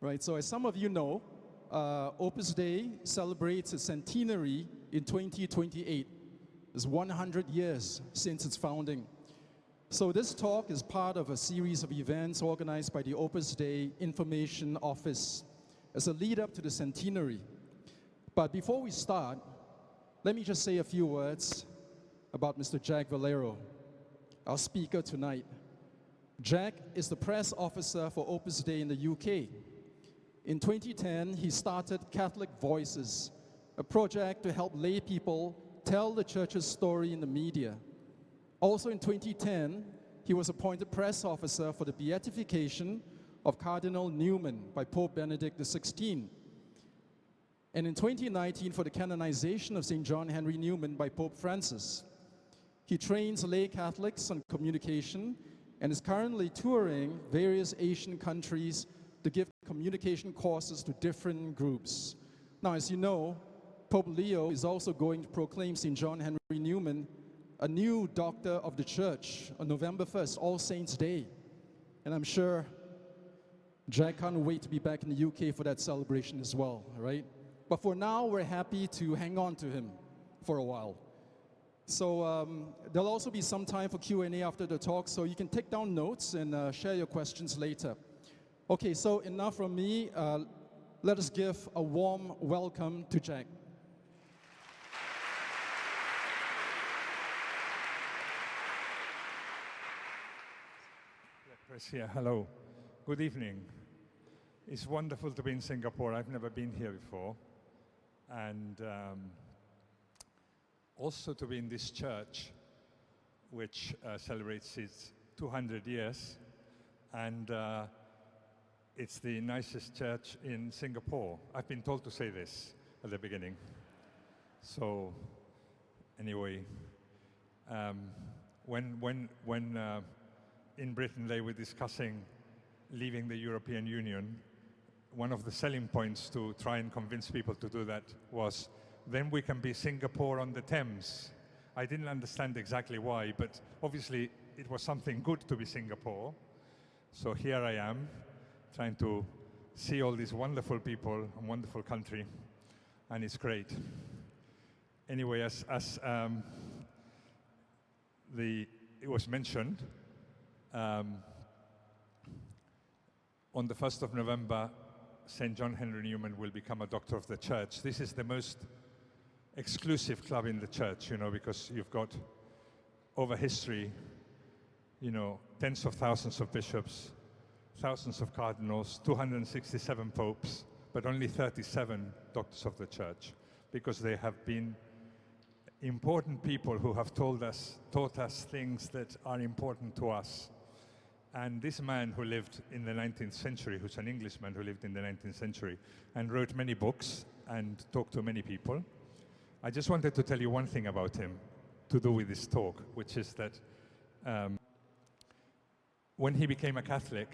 right? So as some of you know, Opus Dei celebrates its centenary in 2028. It's 100 years since its founding. So this talk is part of a series of events organized by the Opus Dei Information Office as a lead up to the centenary. But before we start, let me just say a few words about Mr. Jack Valero, our speaker tonight. Jack is the press officer for Opus Dei in the UK. In 2010, he started Catholic Voices, a project to help lay people tell the church's story in the media. Also in 2010, he was appointed press officer for the beatification of Cardinal Newman by Pope Benedict XVI. And in 2019, for the canonization of St. John Henry Newman by Pope Francis. He trains lay Catholics on communication and is currently touring various Asian countries to give communication courses to different groups. Now, as you know, Pope Leo is also going to proclaim St. John Henry Newman a new doctor of the church on November 1st, All Saints' Day. And I'm sure Jack can't wait to be back in the UK for that celebration as well, right? But for now, we're happy to hang on to him for a while. So there'll also be some time for Q&A after the talk, so you can take down notes and share your questions later. Okay, so enough from me. Let us give a warm welcome to Jack. Here. Hello. Good evening. It's wonderful to be in Singapore. I've never been here before. And also to be in this church, which celebrates its 200 years. And it's the nicest church in Singapore. I've been told to say this at the beginning. So anyway, when in Britain they were discussing leaving the European Union, one of the selling points to try and convince people to do that was, then we can be Singapore on the Thames. I didn't understand exactly why, but obviously it was something good to be Singapore. So here I am, trying to see all these wonderful people and wonderful country, and it's great. Anyway, as it was mentioned, on the 1st of November, St. John Henry Newman will become a doctor of the church. This is the most exclusive club in the church, you know, because you've got, over history, you know, tens of thousands of bishops, thousands of cardinals, 267 popes, but only 37 doctors of the church, because they have been important people who have taught us things that are important to us. And this man who lived in the 19th century, who's an Englishman who lived in the 19th century and wrote many books and talked to many people, I just wanted to tell you one thing about him to do with this talk, which is that when he became a Catholic,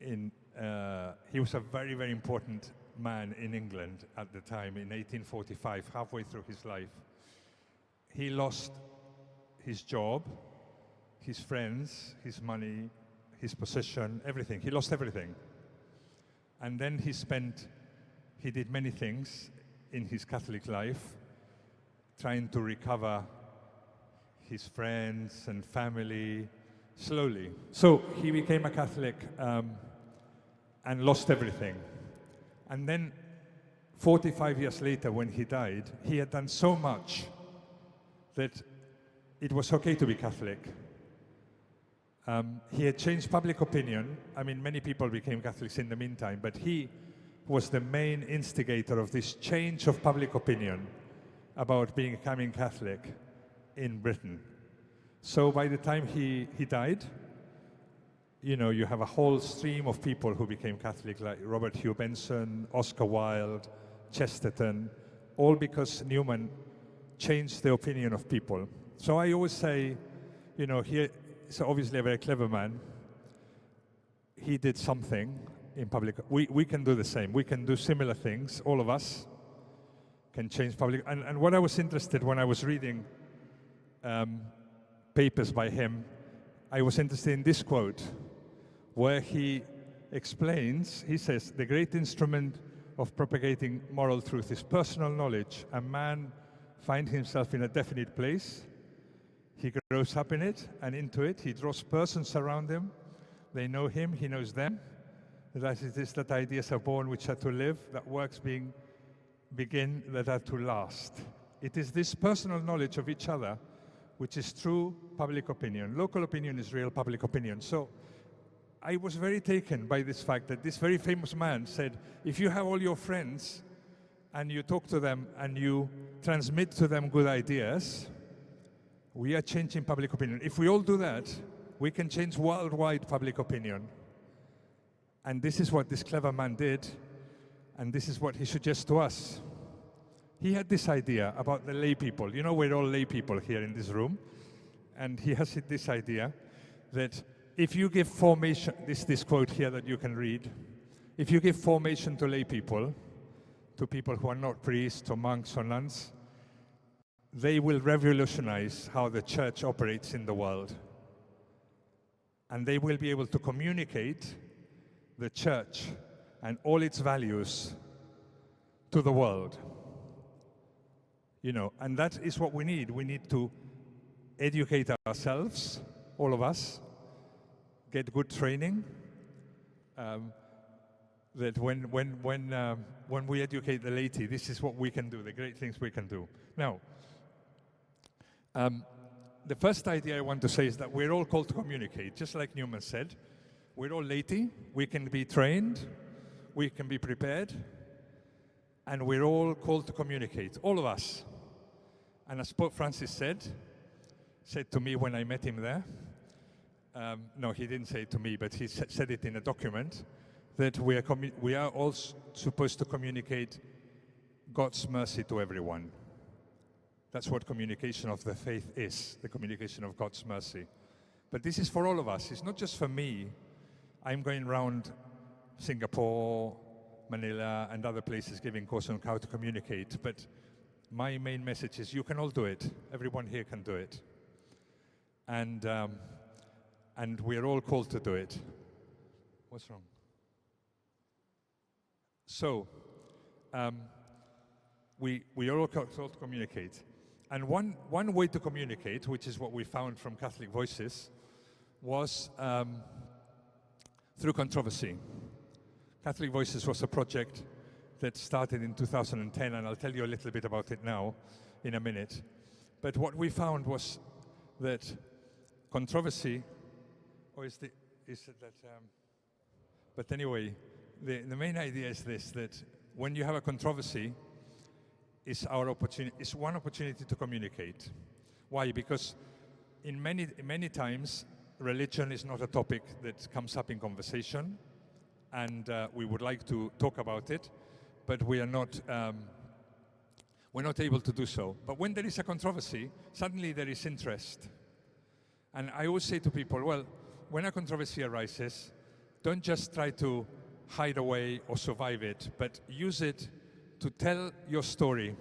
he was a very, very important man in England at the time, in 1845, halfway through his life. He lost his job, his friends, his money, his position, everything. He lost everything. And then he did many things in his Catholic life, trying to recover his friends and family slowly. So he became a Catholic and lost everything. And then 45 years later, when he died, he had done so much that it was okay to be Catholic. He had changed public opinion. I mean, many people became Catholics in the meantime, but he was the main instigator of this change of public opinion about becoming Catholic in Britain. So by the time he died, you know, you have a whole stream of people who became Catholic, like Robert Hugh Benson, Oscar Wilde, Chesterton, all because Newman changed the opinion of people. So I always say, you know, he's obviously a very clever man. He did something in public. We can do the same. We can do similar things. All of us can change public. And what I was interested when I was reading papers by him, I was interested in this quote, where he explains, he says, the great instrument of propagating moral truth is personal knowledge. A man finds himself in a definite place, he grows up in it and into it, he draws persons around him, they know him, he knows them. That it is that ideas are born which are to live, that works begin that are to last. It is this personal knowledge of each other which is true public opinion. Local opinion is real public opinion. So I was very taken by this fact that this very famous man said, if you have all your friends and you talk to them and you transmit to them good ideas, we are changing public opinion. If we all do that, we can change worldwide public opinion. And this is what this clever man did, and this is what he suggests to us. He had this idea about the lay people. You know, we're all lay people here in this room. And he has this idea that if you give formation, this quote here that you can read, if you give formation to lay people, to people who are not priests or monks or nuns, they will revolutionize how the church operates in the world. And they will be able to communicate the church and all its values to the world. You know, and that is what we need. We need to educate ourselves, all of us, get good training. That when we educate the laity, this is what we can do, the great things we can do. Now, the first idea I want to say is that we're all called to communicate, just like Newman said. We're all laity, we can be trained, we can be prepared, and we're all called to communicate, all of us. And as Pope Francis said to me when I met him there, no, he didn't say it to me, but he said it in a document, that we are all supposed to communicate God's mercy to everyone. That's what communication of the faith is, the communication of God's mercy. But this is for all of us. It's not just for me. I'm going around Singapore, Manila, and other places giving courses on how to communicate. But my main message is you can all do it. Everyone here can do it. And we're all called to do it. What's wrong? So, we are all called to communicate. And one way to communicate, which is what we found from Catholic Voices, was through controversy. Catholic Voices was a project that started in 2010, and I'll tell you a little bit about it now in a minute. But what we found was that controversy, but anyway, the main idea is this, that when you have a controversy, it's one opportunity to communicate. Why? Because in many times, religion is not a topic that comes up in conversation, and we would like to talk about it, but we're not able to do so. But when there is a controversy, suddenly there is interest. And I always say to people, well, when a controversy arises, don't just try to hide away or survive it, but use it to tell your story.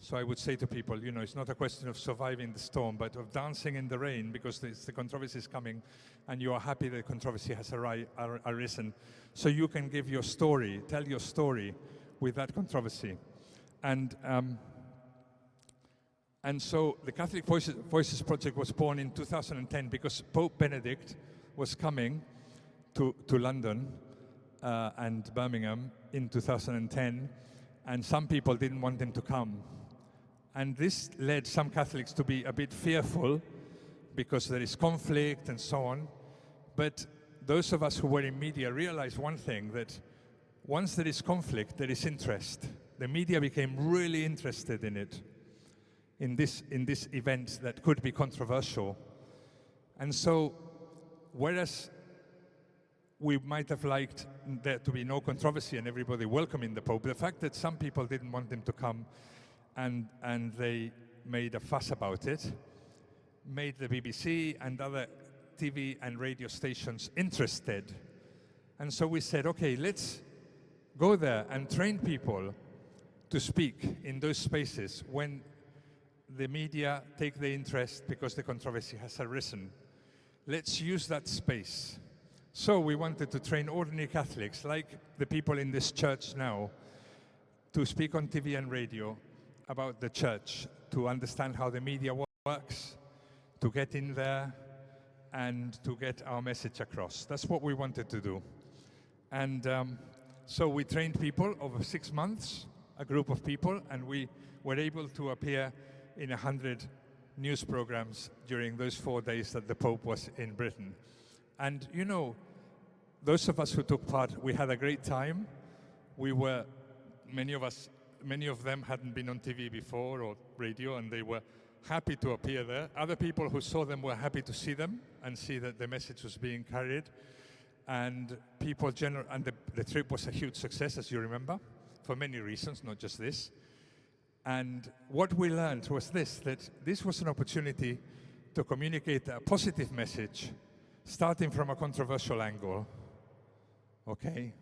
So I would say to people, you know, it's not a question of surviving the storm, but of dancing in the rain, because the controversy is coming, and you are happy the controversy has arisen. So you can give your story, tell your story with that controversy. And so the Catholic Voices Project was born in 2010 because Pope Benedict was coming to London and Birmingham in 2010, and some people didn't want him to come. And this led some Catholics to be a bit fearful because there is conflict and so on. But those of us who were in media realized one thing, that once there is conflict, there is interest. The media became really interested in it, in this event that could be controversial. And so, whereas we might have liked there to be no controversy and everybody welcoming the Pope, the fact that some people didn't want him to come and they made a fuss about it, made the BBC and other TV and radio stations interested. And so we said, okay, let's go there and train people to speak in those spaces when the media take the interest because the controversy has arisen. Let's use that space. So we wanted to train ordinary Catholics, like the people in this church now, to speak on TV and radio about the church, to understand how the media works, to get in there and to get our message across. That's what we wanted to do. And so we trained people over 6 months, a group of people, and we were able to appear in 100 news programs during those 4 days that the Pope was in Britain. And you know, those of us who took part, we had a great time. Many of them hadn't been on TV before or radio, and they were happy to appear there. Other people who saw them were happy to see them and see that the message was being carried. And the trip was a huge success, as you remember, for many reasons, not just this. And what we learned was that this was an opportunity to communicate a positive message, starting from a controversial angle, okay?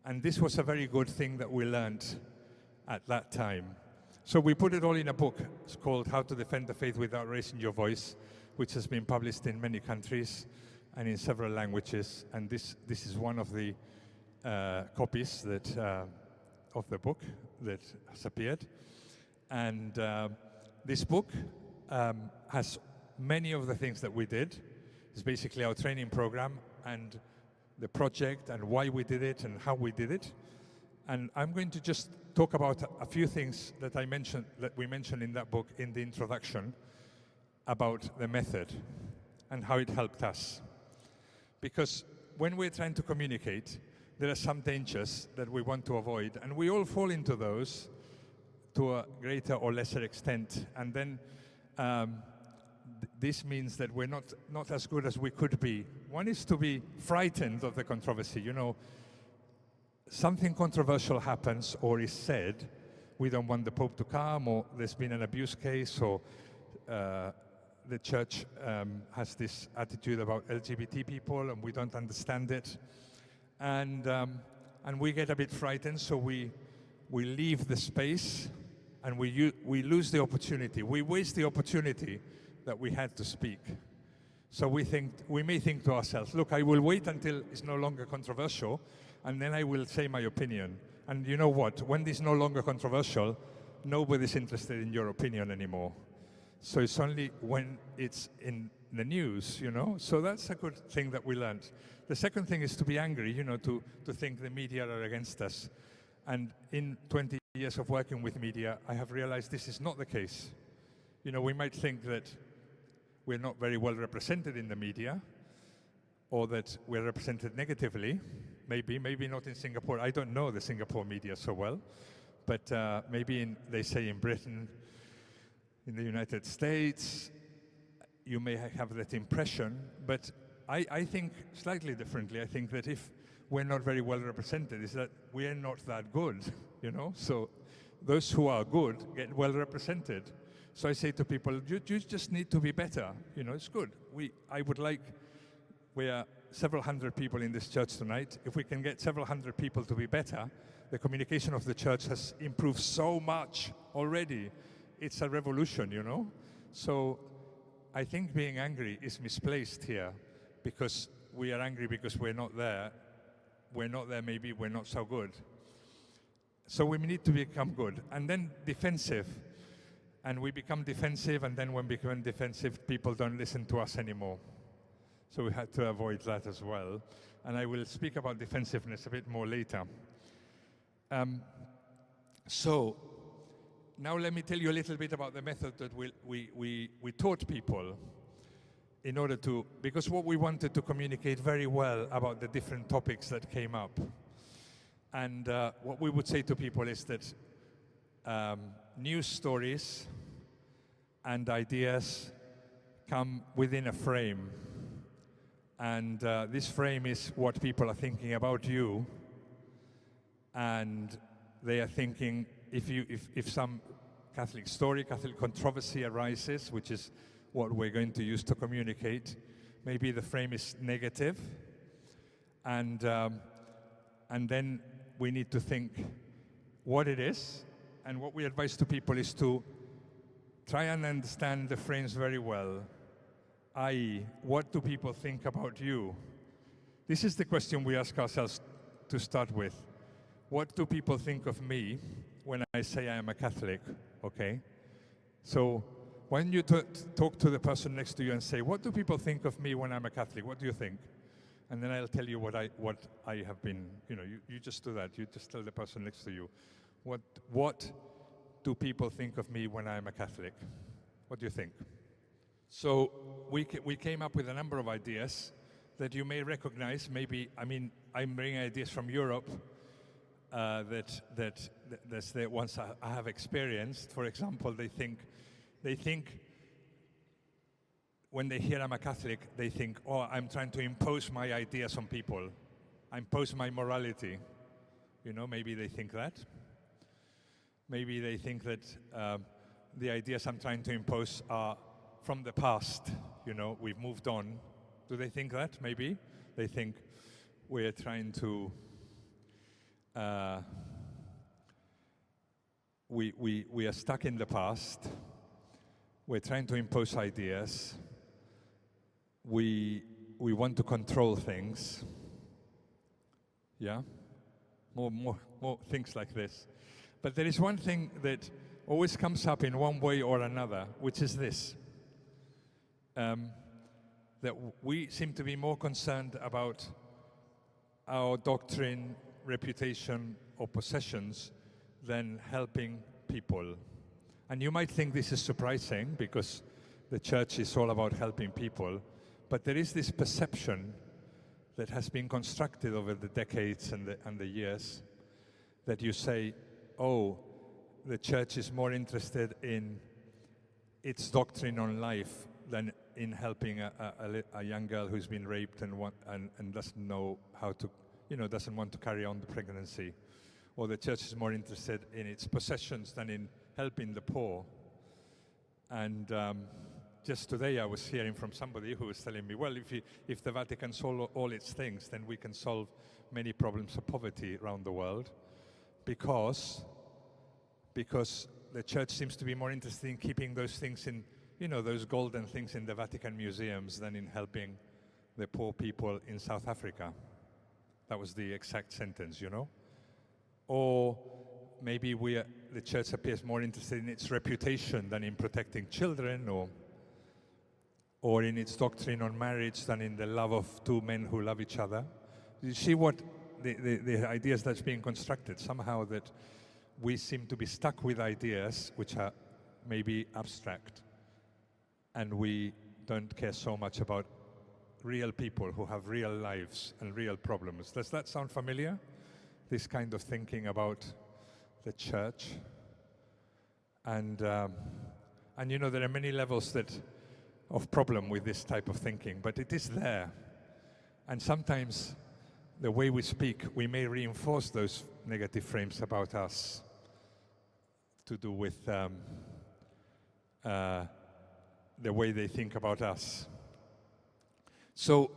And this was a very good thing that we learned at that time. So we put it all in a book. It's called How to Defend the Faith Without Raising Your Voice, which has been published in many countries and in several languages. And this is one of the copies of the book that has appeared. And this book has many of the things that we did. It's basically our training program and the project and why we did it and how we did it. And I'm going to just talk about a few things that we mentioned in that book in the introduction about the method and how it helped us. Because when we're trying to communicate, there are some dangers that we want to avoid, and we all fall into those to a greater or lesser extent. And then this means that we're not as good as we could be. One is to be frightened of the controversy. You know, something controversial happens or is said, we don't want the Pope to come, or there's been an abuse case, or the church has this attitude about LGBT people and we don't understand it. And we get a bit frightened, so we leave the space and we lose the opportunity. We waste the opportunity that we had to speak. So we may think to ourselves, look, I will wait until it's no longer controversial, and then I will say my opinion. And you know what? When it's no longer controversial, nobody's interested in your opinion anymore. So it's only when it's in the news, you know? So that's a good thing that we learned. The second thing is to be angry, you know, to think the media are against us. And in 20 years of working with media, I have realized this is not the case. You know, we might think that we're not very well represented in the media, or that we're represented negatively. Maybe not in Singapore. I don't know the Singapore media so well, but maybe they say in Britain, in the United States, you may have that impression, but I think slightly differently. I think that if we're not very well represented, is that we are not that good, you know? So those who are good get well represented. So I say to people, you just need to be better. You know, it's good. We are several hundred people in this church tonight. If we can get several hundred people to be better, the communication of the church has improved so much already. It's a revolution, you know? So I think being angry is misplaced here, because we are angry because we're not there. We're not there, maybe we're not so good. So we need to become good. And then defensive. And we become defensive, and then when we become defensive, people don't listen to us anymore. So we had to avoid that as well. And I will speak about defensiveness a bit more later. So now let me tell you a little bit about the method that we taught people in order to, because what we wanted to communicate very well about the different topics that came up. And what we would say to people is that news stories and ideas come within a frame. And this frame is what people are thinking about you. And they are thinking, if some Catholic story, Catholic controversy arises, which is what we're going to use to communicate, maybe the frame is negative. And then we need to think what it is. And what we advise to people is to try and understand the frames very well, i.e., what do people think about you? this is the question we ask ourselves to start with. What do people think of me when I say I am a Catholic? Okay? So when you talk to the person next to you and say, what do people think of me when I'm a Catholic? What do you think? And then I'll tell you what I have been, you just do that. You just tell the person next to you, what do people think of me when I'm a Catholic? What do you think? So we came up with a number of ideas that you may recognize. Maybe, I'm bringing ideas from Europe that's the ones I have experienced. For example, they think when they hear I'm a Catholic, they think, oh, I'm trying to impose my ideas on people. I impose my morality. Maybe they think that. Maybe they think that the ideas I'm trying to impose are from the past. We've moved on. Do they think that? Maybe. They think we're trying to... we are stuck in the past. We're trying to impose ideas. We want to control things. Yeah? More things like this. But there is one thing that always comes up in one way or another, which is this. That we seem to be more concerned about our doctrine, reputation, or possessions than helping people. And you might think this is surprising because the church is all about helping people, but there is this perception that has been constructed over the decades and the years that you say, oh, the church is more interested in its doctrine on life than in helping a young girl who's been raped and doesn't know how to, doesn't want to carry on the pregnancy. Or the church is more interested in its possessions than in helping the poor. And just today I was hearing from somebody who was telling me, well, if the Vatican solves all its things, then we can solve many problems of poverty around the world, because the church seems to be more interested in keeping those things in, those golden things in the Vatican museums than in helping the poor people in South Africa. That was the exact sentence, Or maybe the church appears more interested in its reputation than in protecting children, or in its doctrine on marriage than in the love of two men who love each other. You see what the ideas that's being constructed, somehow that we seem to be stuck with ideas which are maybe abstract, and we don't care so much about real people who have real lives and real problems. Does that sound familiar? This kind of thinking about the church? And there are many levels of problem with this type of thinking, but it is there. And sometimes the way we speak, we may reinforce those negative frames about us to do with the way they think about us. So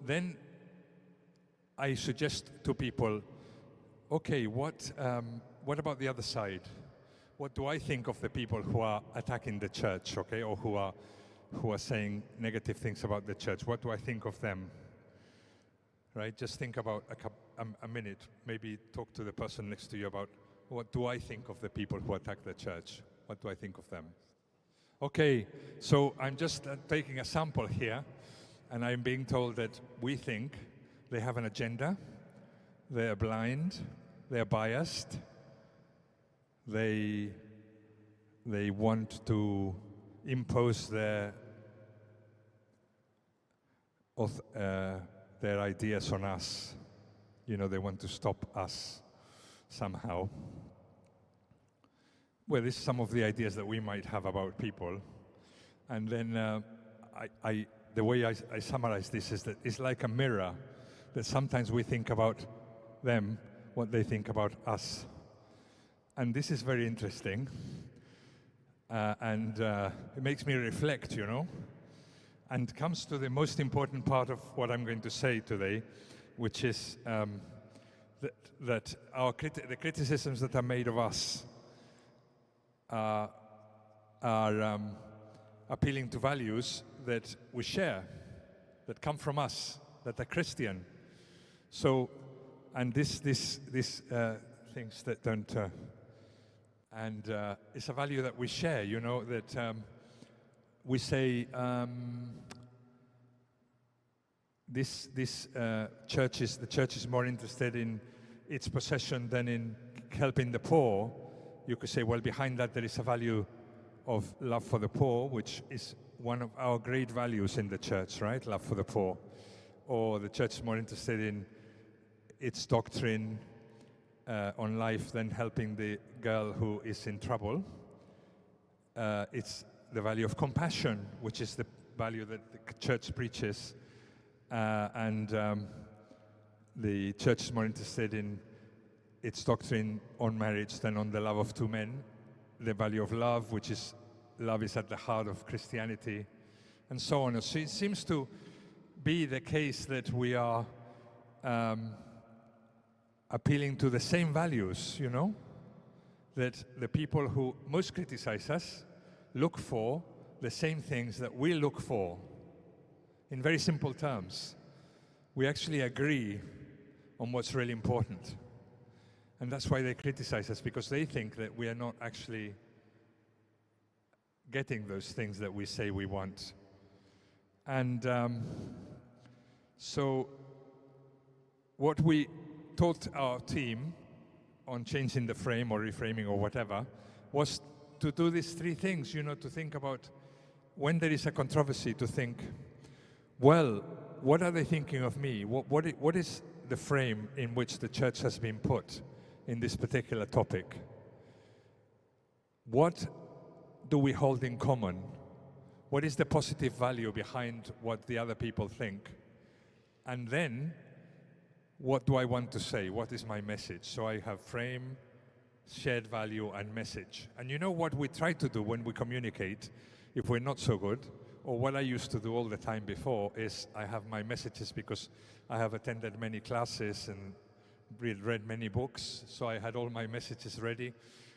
then I suggest to people, okay, what about the other side? What do I think of the people who are attacking the church, okay, or who are saying negative things about the church? What do I think of them? Right? Just think about a minute. Maybe talk to the person next to you about, what do I think of the people who attack the church? What do I think of them? Okay, so I'm just taking a sample here, and I'm being told that we think they have an agenda, they're blind, they're biased, they want to impose their ideas on us. They want to stop us somehow. Well, this is some of the ideas that we might have about people. And then the way I summarize this is that it's like a mirror, that sometimes we think about them, what they think about us. And this is very interesting. And it makes me reflect, and comes to the most important part of what I'm going to say today, which is that the criticisms that are made of us are appealing to values that we share, that come from us, that are Christian, So, and this things that don't, and it's a value that we share, you know, that we say, the church is more interested in its possession than in helping the poor. You could say, well, behind that there is a value of love for the poor, which is one of our great values in the church, right? Love for the poor. Or the church is more interested in its doctrine on life than helping the girl who is in trouble. It's the value of compassion, which is the value that the church preaches. And the church is more interested in its doctrine on marriage than on the love of two men. The value of love, which is love is at the heart of Christianity, and so on. So it seems to be the case that we are appealing to the same values, you know, that the people who most criticize us look for the same things that we look for. In very simple terms, we actually agree on what's really important. And that's why they criticize us, because they think that we are not actually getting those things that we say we want. And so what we taught our team on changing the frame or reframing or whatever was to do these three things, you know, to think about when there is a controversy, to think, well, what are they thinking of me? What is the frame in which the church has been put in this particular topic? What do we hold in common? What is the positive value behind what the other people think? And then, what do I want to say? What is my message? So I have frame, shared value, and message. And you know what we try to do when we communicate, if we're not so good, or what I used to do all the time before, is I have my messages because I have attended many classes and read many books, so I had all my messages ready,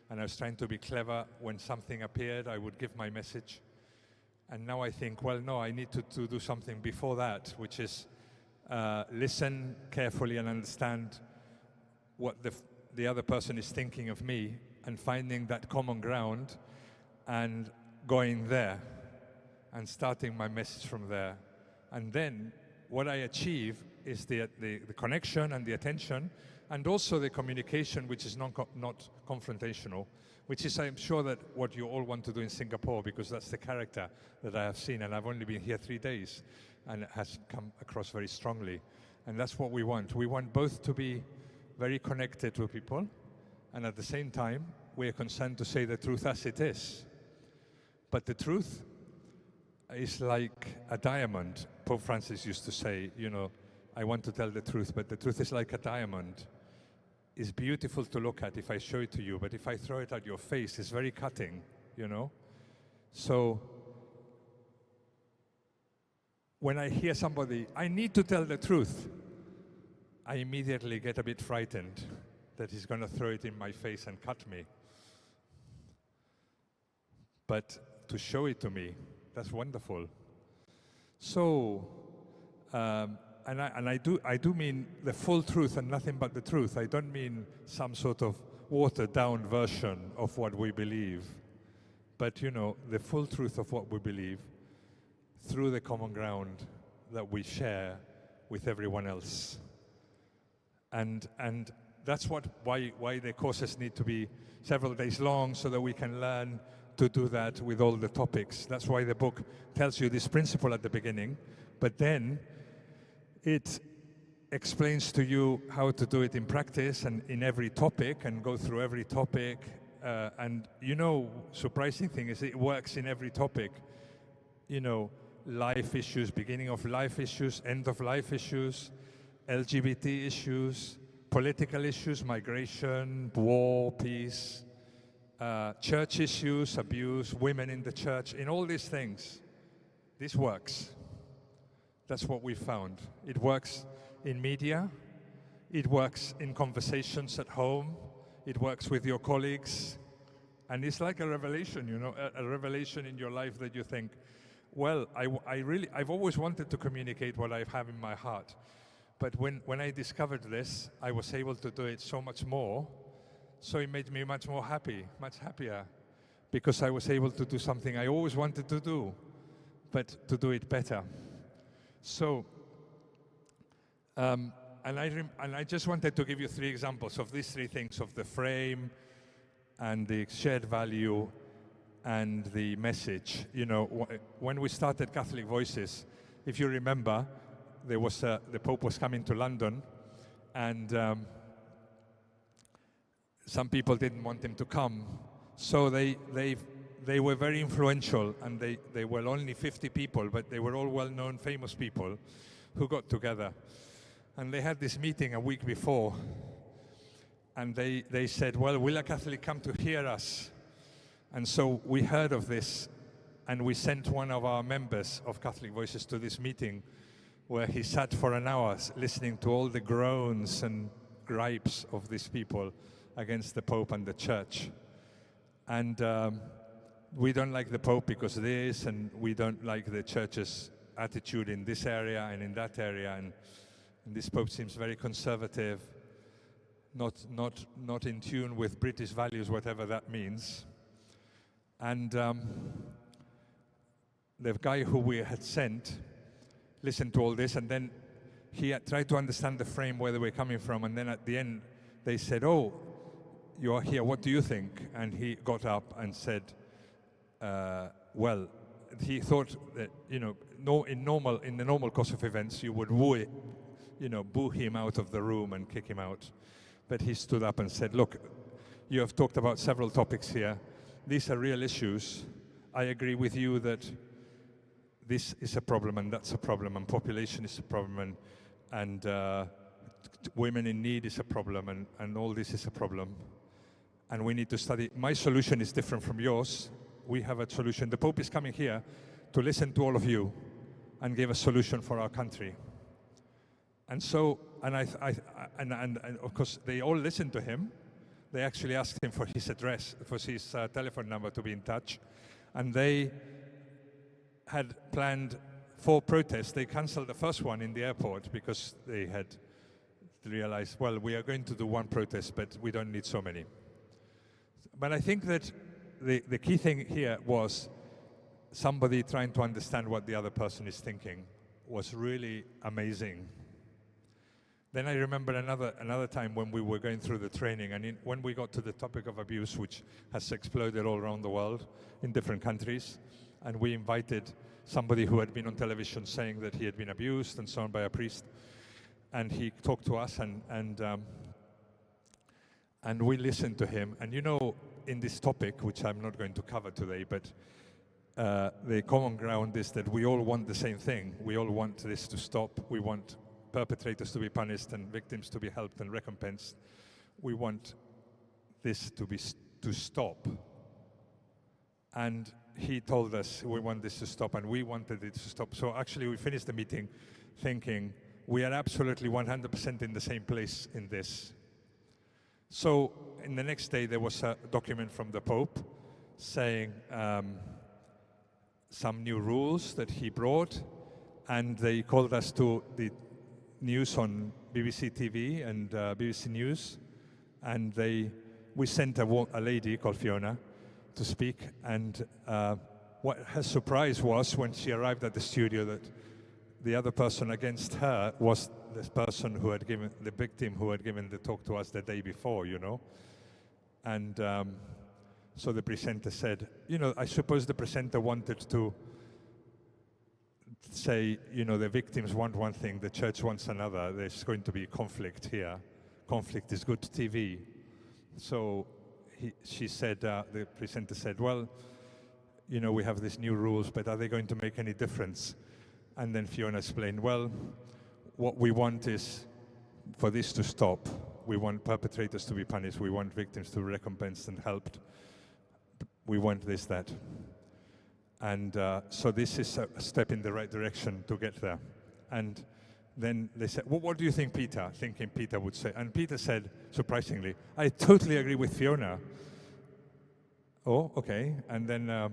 and I was trying to be clever. When something appeared, I would give my message. And now I think, well, no, I need to do something before that, which is listen carefully and understand what the other person is thinking of me, and finding that common ground and going there and starting my message from there. And then what I achieve is the connection and the attention, and also the communication, which is not confrontational, which is, I'm sure, that what you all want to do in Singapore, because that's the character that I have seen, and I've only been here 3 days, and it has come across very strongly. And that's what we want. We want both to be very connected to people, and at the same time, we are concerned to say the truth as it is. But the truth is like a diamond. Pope Francis used to say, you know, I want to tell the truth, but the truth is like a diamond. It's beautiful to look at if I show it to you, but if I throw it at your face, it's very cutting, you know? So when I hear somebody, I need to tell the truth, I immediately get a bit frightened that he's going to throw it in my face and cut me. But to show it to me, that's wonderful. So, and I do mean the full truth and nothing but the truth. I don't mean some sort of watered down version of what we believe, but you know, the full truth of what we believe through the common ground that we share with everyone else. And that's why the courses need to be several days long, so that we can learn to do that with all the topics. That's why the book tells you this principle at the beginning, but then it explains to you how to do it in practice and in every topic, and go through every topic. And you know, surprising thing is it works in every topic. You know, life issues, beginning of life issues, end of life issues, LGBT issues, political issues, migration, war, peace, church issues, abuse, women in the church. In all these things, this works. That's what we found. It works in media, it works in conversations at home, it works with your colleagues, and it's like a revelation, you know, a revelation in your life that you think, well, I've always wanted to communicate what I have in my heart, But when I discovered this, I was able to do it so much more. So it made me much more happy, much happier, because I was able to do something I always wanted to do, but to do it better. So, and I just wanted to give you 3 examples of these 3 things, of the frame and the shared value and the message. You know, when we started Catholic Voices, if you remember, there was the Pope was coming to London, and some people didn't want him to come, so they were very influential, and they were only 50 people, but they were all well-known, famous people who got together, and they had this meeting a week before, and they said, well, will a Catholic come to hear us? And so we heard of this, and we sent one of our members of Catholic Voices to this meeting, where he sat for an hour listening to all the groans and gripes of these people against the Pope and the Church. And we don't like the Pope because of this, and we don't like the Church's attitude in this area and in that area, and this Pope seems very conservative, not in tune with British values, whatever that means. And the guy who we had sent listened to all this, and then he had tried to understand the frame, where they were coming from, and then at the end they said, oh, you are here, what do you think? And he got up and said, well, he thought that, you know, in the normal course of events, you would boo him out of the room and kick him out. But he stood up and said, look, you have talked about several topics here. These are real issues. I agree with you that this is a problem, and that's a problem, and population is a problem, and women in need is a problem, and all this is a problem. And we need to study. My solution is different from yours. We have a solution. The Pope is coming here to listen to all of you and give a solution for our country. And so, and of course, they all listened to him. They actually asked him for his address, for his telephone number to be in touch. And they had planned 4 protests. They canceled the first one in the airport because they had realized, well, we are going to do 1 protest, but we don't need so many. But I think that the key thing here was somebody trying to understand what the other person is thinking was really amazing. Then I remember another time when we were going through the training, and when we got to the topic of abuse, which has exploded all around the world in different countries, and we invited somebody who had been on television saying that he had been abused and so on by a priest, and he talked to us, and we listened to him. And you know, in this topic, which I'm not going to cover today, but the common ground is that we all want the same thing. We all want this to stop. We want perpetrators to be punished and victims to be helped and recompensed. We want this to stop. And he told us we want this to stop, and we wanted it to stop. So actually we finished the meeting thinking we are absolutely 100% in the same place in this. So in the next day there was a document from the Pope saying some new rules that he brought, and they called us to the news on BBC TV and BBC News, and we sent a lady called Fiona to speak, and what her surprise was when she arrived at the studio that the other person against her was this person who had given, the victim who had given the talk to us the day before, you know. And so the presenter said, you know, I suppose the presenter wanted to say, you know, the victims want one thing, the church wants another. There's going to be conflict here. Conflict is good TV. So she said, the presenter said, well, you know, we have these new rules, but are they going to make any difference? And then Fiona explained, well, what we want is for this to stop. We want perpetrators to be punished. We want victims to be recompensed and helped. We want this, that. And so this is a step in the right direction to get there. And then they said, well, what do you think, Peter? Thinking Peter would say. And Peter said, surprisingly, I totally agree with Fiona. Oh, okay. And then,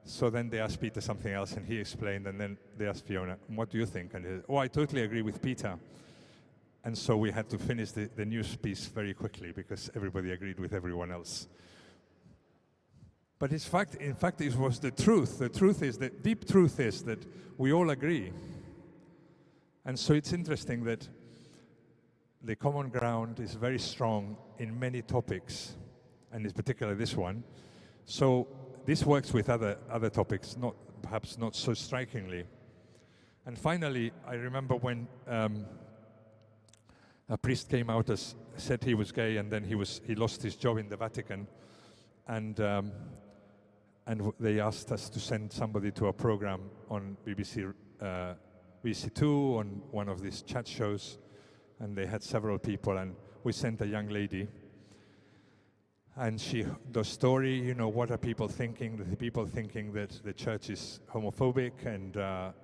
so then they asked Peter something else, and he explained, and then they asked Fiona, what do you think? And he said, oh, I totally agree with Peter. And so we had to finish the news piece very quickly because everybody agreed with everyone else. But in fact, it was the truth. The truth is, the deep truth is that we all agree. And so it's interesting that the common ground is very strong in many topics, and in particular this one. So this works with other topics, perhaps not so strikingly. And finally, I remember when a priest came out said he was gay, and then he lost his job in the Vatican, and they asked us to send somebody to a program on BBC Two, on one of these chat shows, and they had several people, and we sent a young lady, and the story, what are people thinking? The people thinking that the church is homophobic, and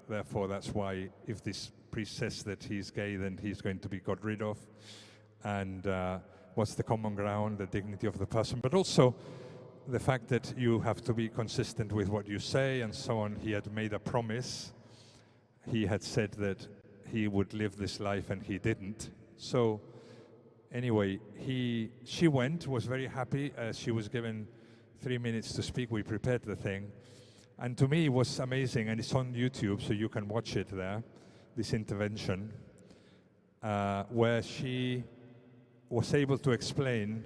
therefore that's why if this priest says that he's gay, then he's going to be got rid of, and what's the common ground, the dignity of the person, but also the fact that you have to be consistent with what you say and so on. He had made a promise. He had said that he would live this life, and he didn't. So anyway, she went, was very happy. She was given 3 minutes to speak. We prepared the thing. And to me, it was amazing, and it's on YouTube, so you can watch it there, this intervention, where she was able to explain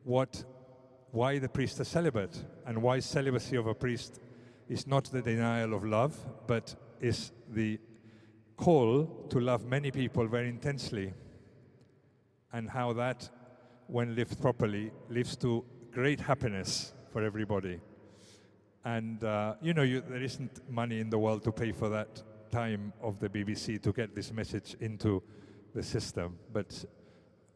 why the priest is celibate, and why celibacy of a priest is not the denial of love, but is the call to love many people very intensely, and how that, when lived properly, leads to great happiness for everybody. And there isn't money in the world to pay for that time of the BBC to get this message into the system, but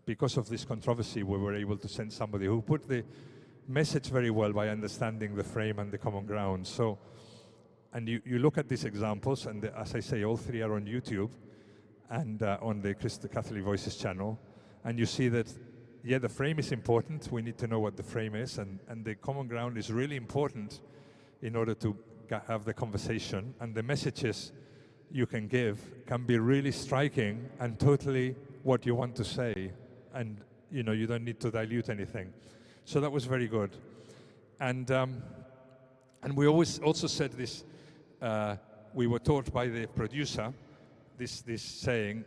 because of this controversy, we were able to send somebody who put the message very well by understanding the frame and the common ground. So, and you look at these examples, and as I say, all three are on YouTube and on the Catholic Voices channel, and you see that, yeah, the frame is important. We need to know what the frame is, and the common ground is really important in order to have the conversation, and the messages you can give can be really striking and totally what you want to say, and you don't need to dilute anything. So that was very good. And we always also said this, we were taught by the producer this saying,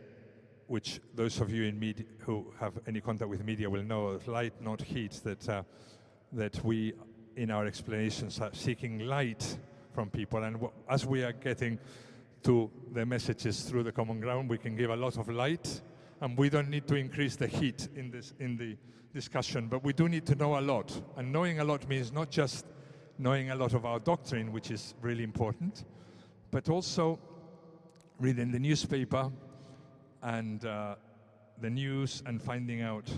which those of you in media who have any contact with media will know, light not heat, that we in our explanations are seeking light from people, and as we are getting to the messages through the common ground, we can give a lot of light, and we don't need to increase the heat in the discussion, but we do need to know a lot. And knowing a lot means not just knowing a lot of our doctrine, which is really important, but also reading the newspaper and the news and finding out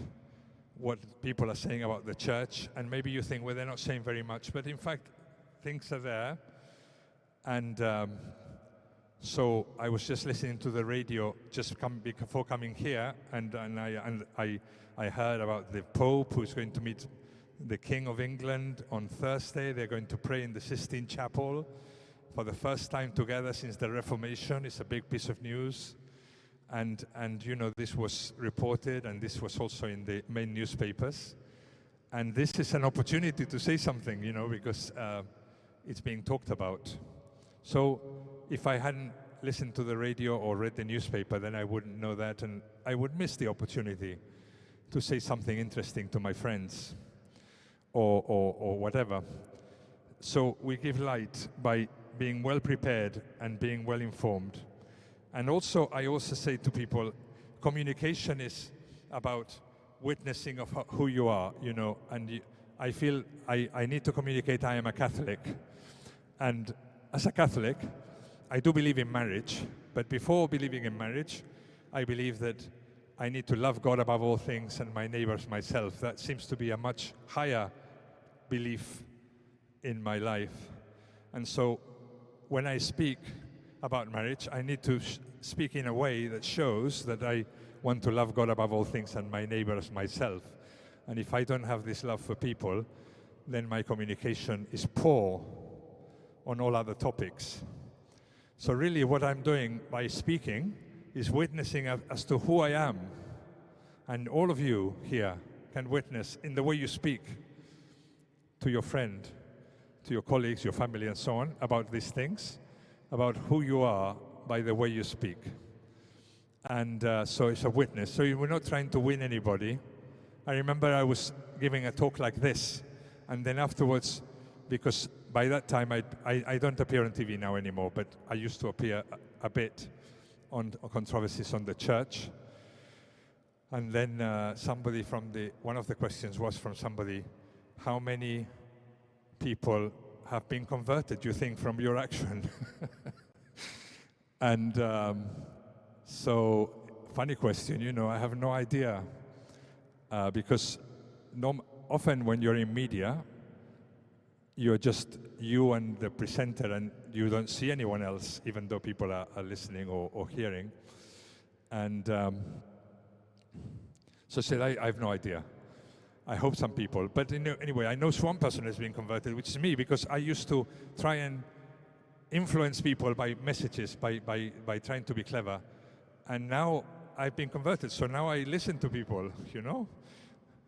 what people are saying about the church. And maybe you think, well, they're not saying very much, but in fact, things are there. And so I was just listening to the radio just before coming here, and I heard about the Pope who's going to meet the King of England on Thursday. They're going to pray in the Sistine Chapel for the first time together since the Reformation. It's a big piece of news. And this was reported, and this was also in the main newspapers. And this is an opportunity to say something, because it's being talked about. So if I hadn't listened to the radio or read the newspaper, then I wouldn't know that, and I would miss the opportunity to say something interesting to my friends or whatever. So we give light by being well prepared and being well informed. And also, I also say to people, communication is about witnessing of who you are, and I feel I need to communicate I am a Catholic. And as a Catholic, I do believe in marriage, but before believing in marriage, I believe that I need to love God above all things and my neighbors myself. That seems to be a much higher belief in my life. And so when I speak about marriage, I need to speak in a way that shows that I want to love God above all things and my neighbors myself. And if I don't have this love for people, then my communication is poor on all other topics. So really what I'm doing by speaking is witnessing as to who I am. And all of you here can witness in the way you speak to your friend, to your colleagues, your family, and so on, about these things, about who you are by the way you speak. And so it's a witness. So we're not trying to win anybody. I remember I was giving a talk like this, and then afterwards, because by that time I don't appear on TV now anymore, but I used to appear a bit on controversies on the church. And then somebody from one of the questions was from somebody, how many people have been converted, you think, from your action? And so, funny question, you know, I have no idea. Because often when you're in media, you're just you and the presenter, and you don't see anyone else, even though people are listening or hearing. And so I said, I have no idea. I hope some people. But anyway, I know one person has been converted, which is me, because I used to try and influence people by messages, by trying to be clever. And now I've been converted, so now I listen to people, you know?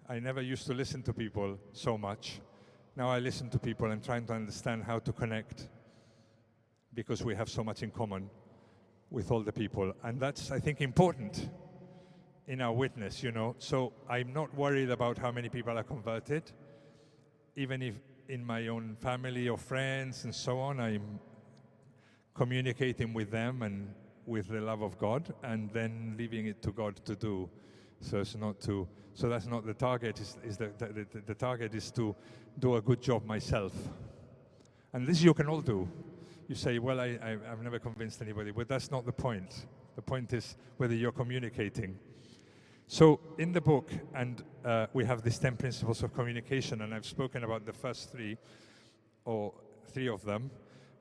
I never used to listen to people so much. Now I listen to people and trying to understand how to connect, because we have so much in common with all the people. And that's, I think, important in our witness, you know? So I'm not worried about how many people are converted, even if in my own family or friends and so on, I'm communicating with them and with the love of God, and then leaving it to God to do. So it's not to. So that's not the target. The target is to do a good job myself, and this you can all do. You say, well, I've never convinced anybody, but that's not the point. The point is whether you're communicating. So in the book, and we have these 10 principles of communication, and I've spoken about the first 3, or 3 of them.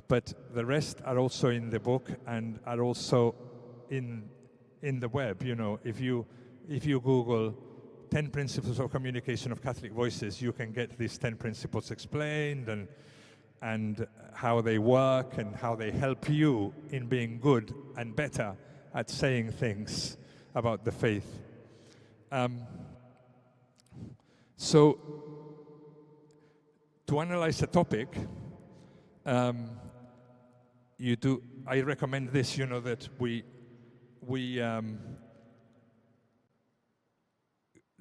But the rest are also in the book and are also in the web. You know, if you Google 10 principles of communication of Catholic Voices, you can get these 10 principles explained and how they work and how they help you in being good and better at saying things about the faith. So to analyze a topic, I recommend this, you know, that we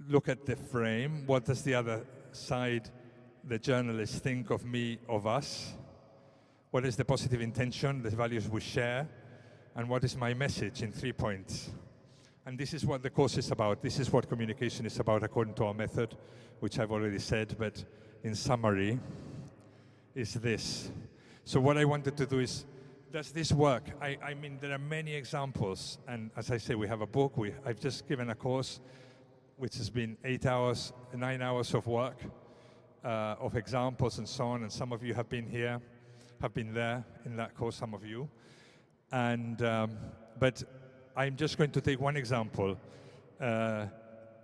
look at the frame. What does the other side, the journalist, think of me, of us? What is the positive intention, the values we share? And what is my message in 3 points? And this is what the course is about. This is what communication is about according to our method, which I've already said, but in summary, is this. So what I wanted to do is, does this work? I mean, there are many examples, and as I say, we have a book. I've just given a course, which has been 8 hours, 9 hours of work, of examples and so on, and some of you have been here, have been there in that course, some of you. And, but I'm just going to take one example,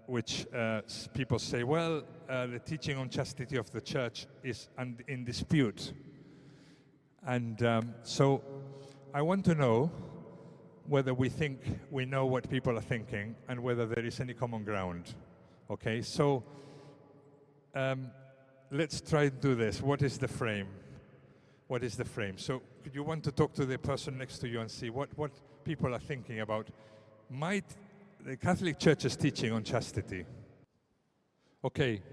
which people say, well, the teaching on chastity of the Church is in dispute. And so I want to know whether we think we know what people are thinking and whether there is any common ground. Okay, so let's try to do this. What is the frame? What is the frame? So could you want to talk to the person next to you and see what people are thinking about the Catholic Church's teaching on chastity? Okay,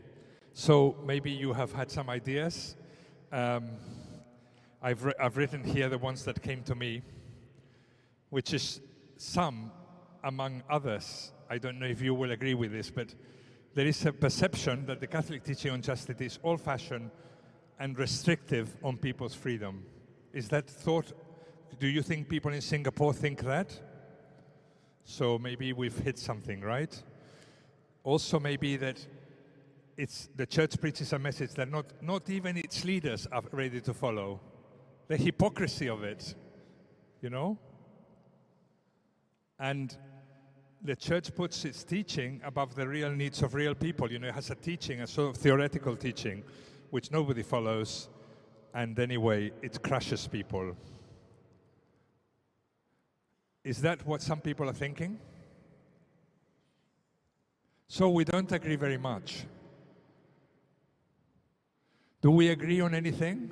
so maybe you have had some ideas. I've written here the ones that came to me, which is some among others. I don't know if you will agree with this, but there is a perception that the Catholic teaching on chastity is old-fashioned and restrictive on people's freedom. Is that thought? Do you think people in Singapore think that? So maybe we've hit something, right? Also maybe that the Church preaches a message that not even its leaders are ready to follow. The hypocrisy of it, you know? And the Church puts its teaching above the real needs of real people. You know, it has a teaching, a sort of theoretical teaching, which nobody follows, and anyway, it crushes people. Is that what some people are thinking? So we don't agree very much. Do we agree on anything?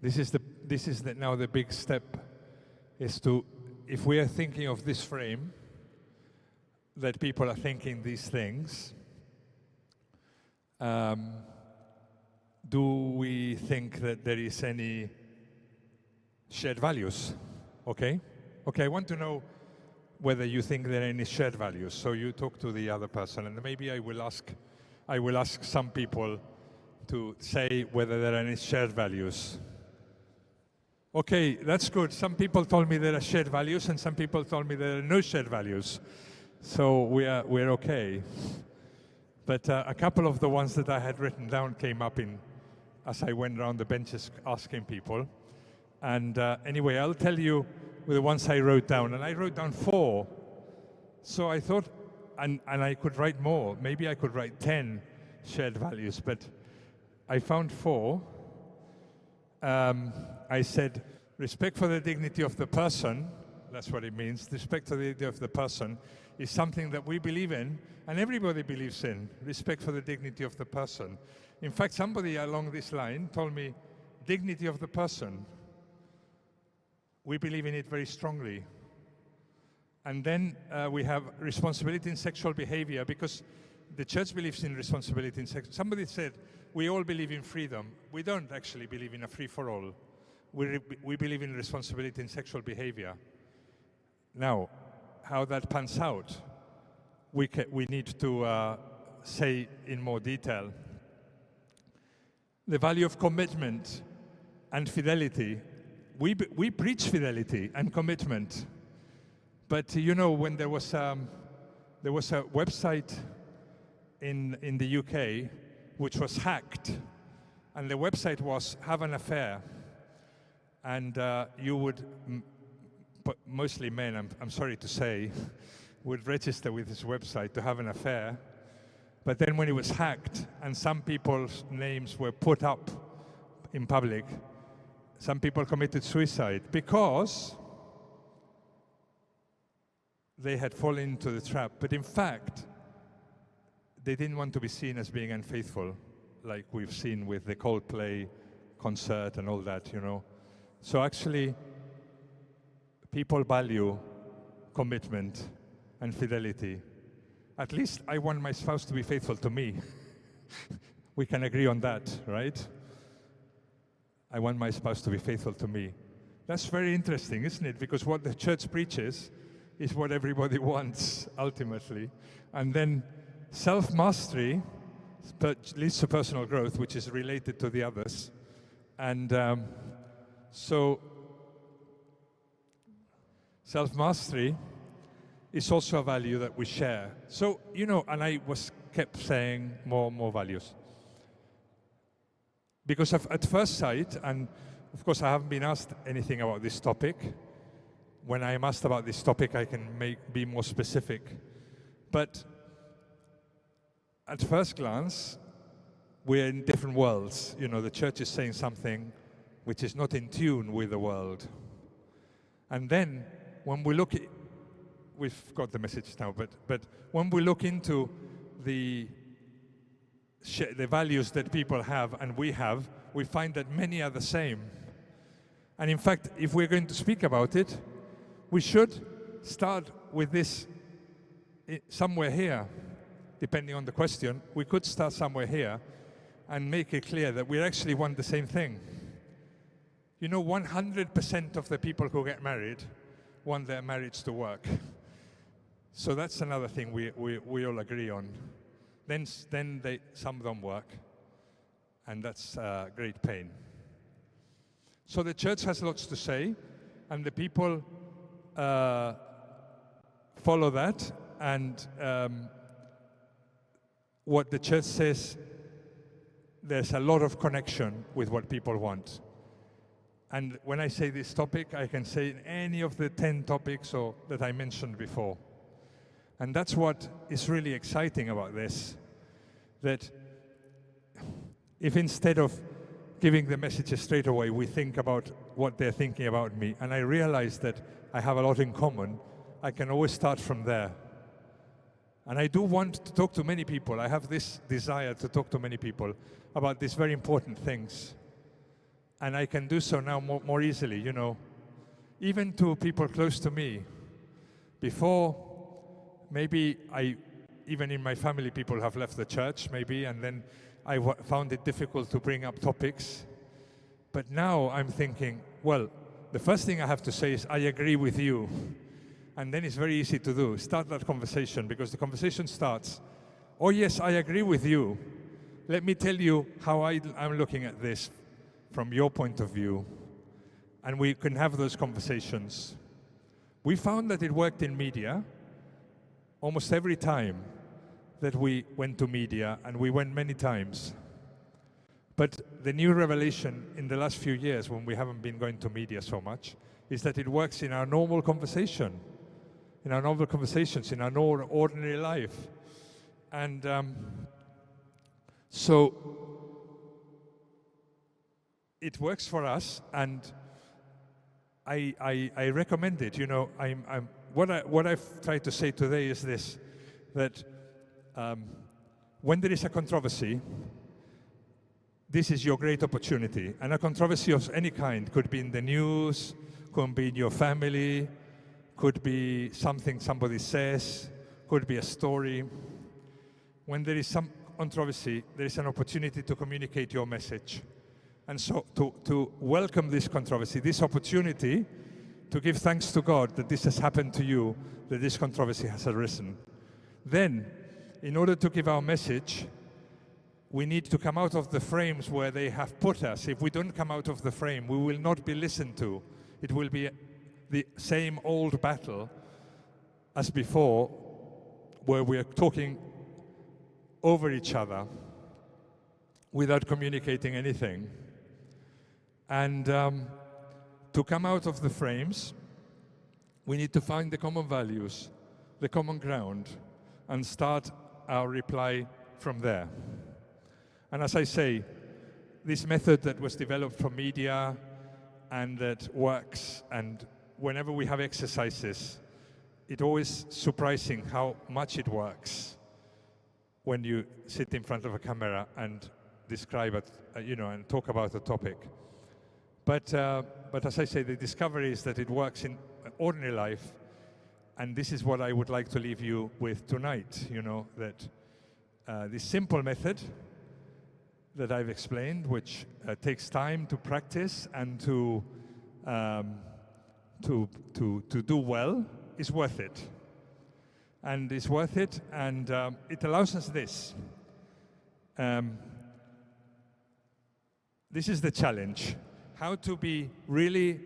This is now the big step, is to, if we are thinking of this frame, that people are thinking these things, do we think that there is any shared values? Okay? Okay, I want to know whether you think there are any shared values. So you talk to the other person, and maybe I will ask some people to say whether there are any shared values. Okay, that's good. Some people told me there are shared values, and some people told me there are no shared values. So we're okay. But a couple of the ones that I had written down came up as I went around the benches asking people. And anyway, I'll tell you the ones I wrote down. And I wrote down 4. So I thought, and I could write more. Maybe I could write 10 shared values, but I found 4. I said, respect for the dignity of the person, that's what it means. Respect for the dignity of the person is something that we believe in, and everybody believes in. Respect for the dignity of the person. In fact, somebody along this line told me, dignity of the person. We believe in it very strongly. And then we have responsibility in sexual behavior, because the church believes in responsibility in sex. Somebody said, we all believe in freedom. We don't actually believe in a free-for-all. We believe in responsibility in sexual behavior. Now, how that pans out, we need to say in more detail. The value of commitment and fidelity. We preach fidelity and commitment. But you know, when there was a website in the UK which was hacked, and the website was have an affair, and you would, but mostly men, I'm sorry to say, would register with this website to have an affair. But then when it was hacked and some people's names were put up in public, some people committed suicide because they had fallen into the trap. But in fact, they didn't want to be seen as being unfaithful, like we've seen with the Coldplay concert and all that, you know. So actually, people value commitment and fidelity. At least I want my spouse to be faithful to me. We can agree on that, right? I want my spouse to be faithful to me. That's very interesting, isn't it? Because what the church preaches is what everybody wants, ultimately. And then self-mastery leads to personal growth, which is related to the others. And so self-mastery is also a value that we share. So, you know, and I kept saying more values. Because at first sight, and of course I haven't been asked anything about this topic. When I am asked about this topic, I can be more specific. But at first glance, we're in different worlds. You know, the church is saying something which is not in tune with the world. And then, when we look, we've got the message now, but when we look into the values that people have and we have, we find that many are the same. And in fact, if we're going to speak about it, we should start with this somewhere here, depending on the question. We could start somewhere here and make it clear that we actually want the same thing. You know, 100% of the people who get married want their marriage to work. So that's another thing we all agree on. Then some of them work, and that's great pain. So the church has lots to say, and the people follow that, and what the church says, there's a lot of connection with what people want. And when I say this topic, I can say any of the 10 topics that I mentioned before. And that's what is really exciting about this, that if instead of giving the messages straight away, we think about what they're thinking about me, and I realize that I have a lot in common, I can always start from there. And I do want to talk to many people. I have this desire to talk to many people about these very important things. And I can do so now more easily, you know, even to people close to me. Before, maybe even in my family, people have left the church, maybe, and then I found it difficult to bring up topics. But now I'm thinking, well, the first thing I have to say is, I agree with you. And then it's very easy to do. Start that conversation, because the conversation starts, oh yes, I agree with you. Let me tell you how I'm looking at this from your point of view. And we can have those conversations. We found that it worked in media almost every time that we went to media, and we went many times. But the new revelation in the last few years, when we haven't been going to media so much, is that it works in our normal conversation, in our normal conversations, in our ordinary life. And so it works for us, and I recommend it. You know, what I've tried to say today is this, that when there is a controversy, this is your great opportunity. And a controversy of any kind could be in the news, could be in your family, could be something somebody says, could be a story. When there is some controversy, there is an opportunity to communicate your message. And so to welcome this controversy, this opportunity to give thanks to God that this has happened to you, that this controversy has arisen. Then, in order to give our message, we need to come out of the frames where they have put us. If we don't come out of the frame, we will not be listened to. It will be the same old battle as before, where we are talking over each other without communicating anything. And to come out of the frames, we need to find the common values, the common ground, and start our reply from there. And as I say, this method that was developed from media and that works, and whenever we have exercises, it's always surprising how much it works when you sit in front of a camera and describe it, and talk about a topic. But as I say, the discovery is that it works in ordinary life, and this is what I would like to leave you with tonight, that this simple method that I've explained, which takes time to practice and to do well, is worth it. And it's worth it, and it allows us this. This is the challenge: how to be really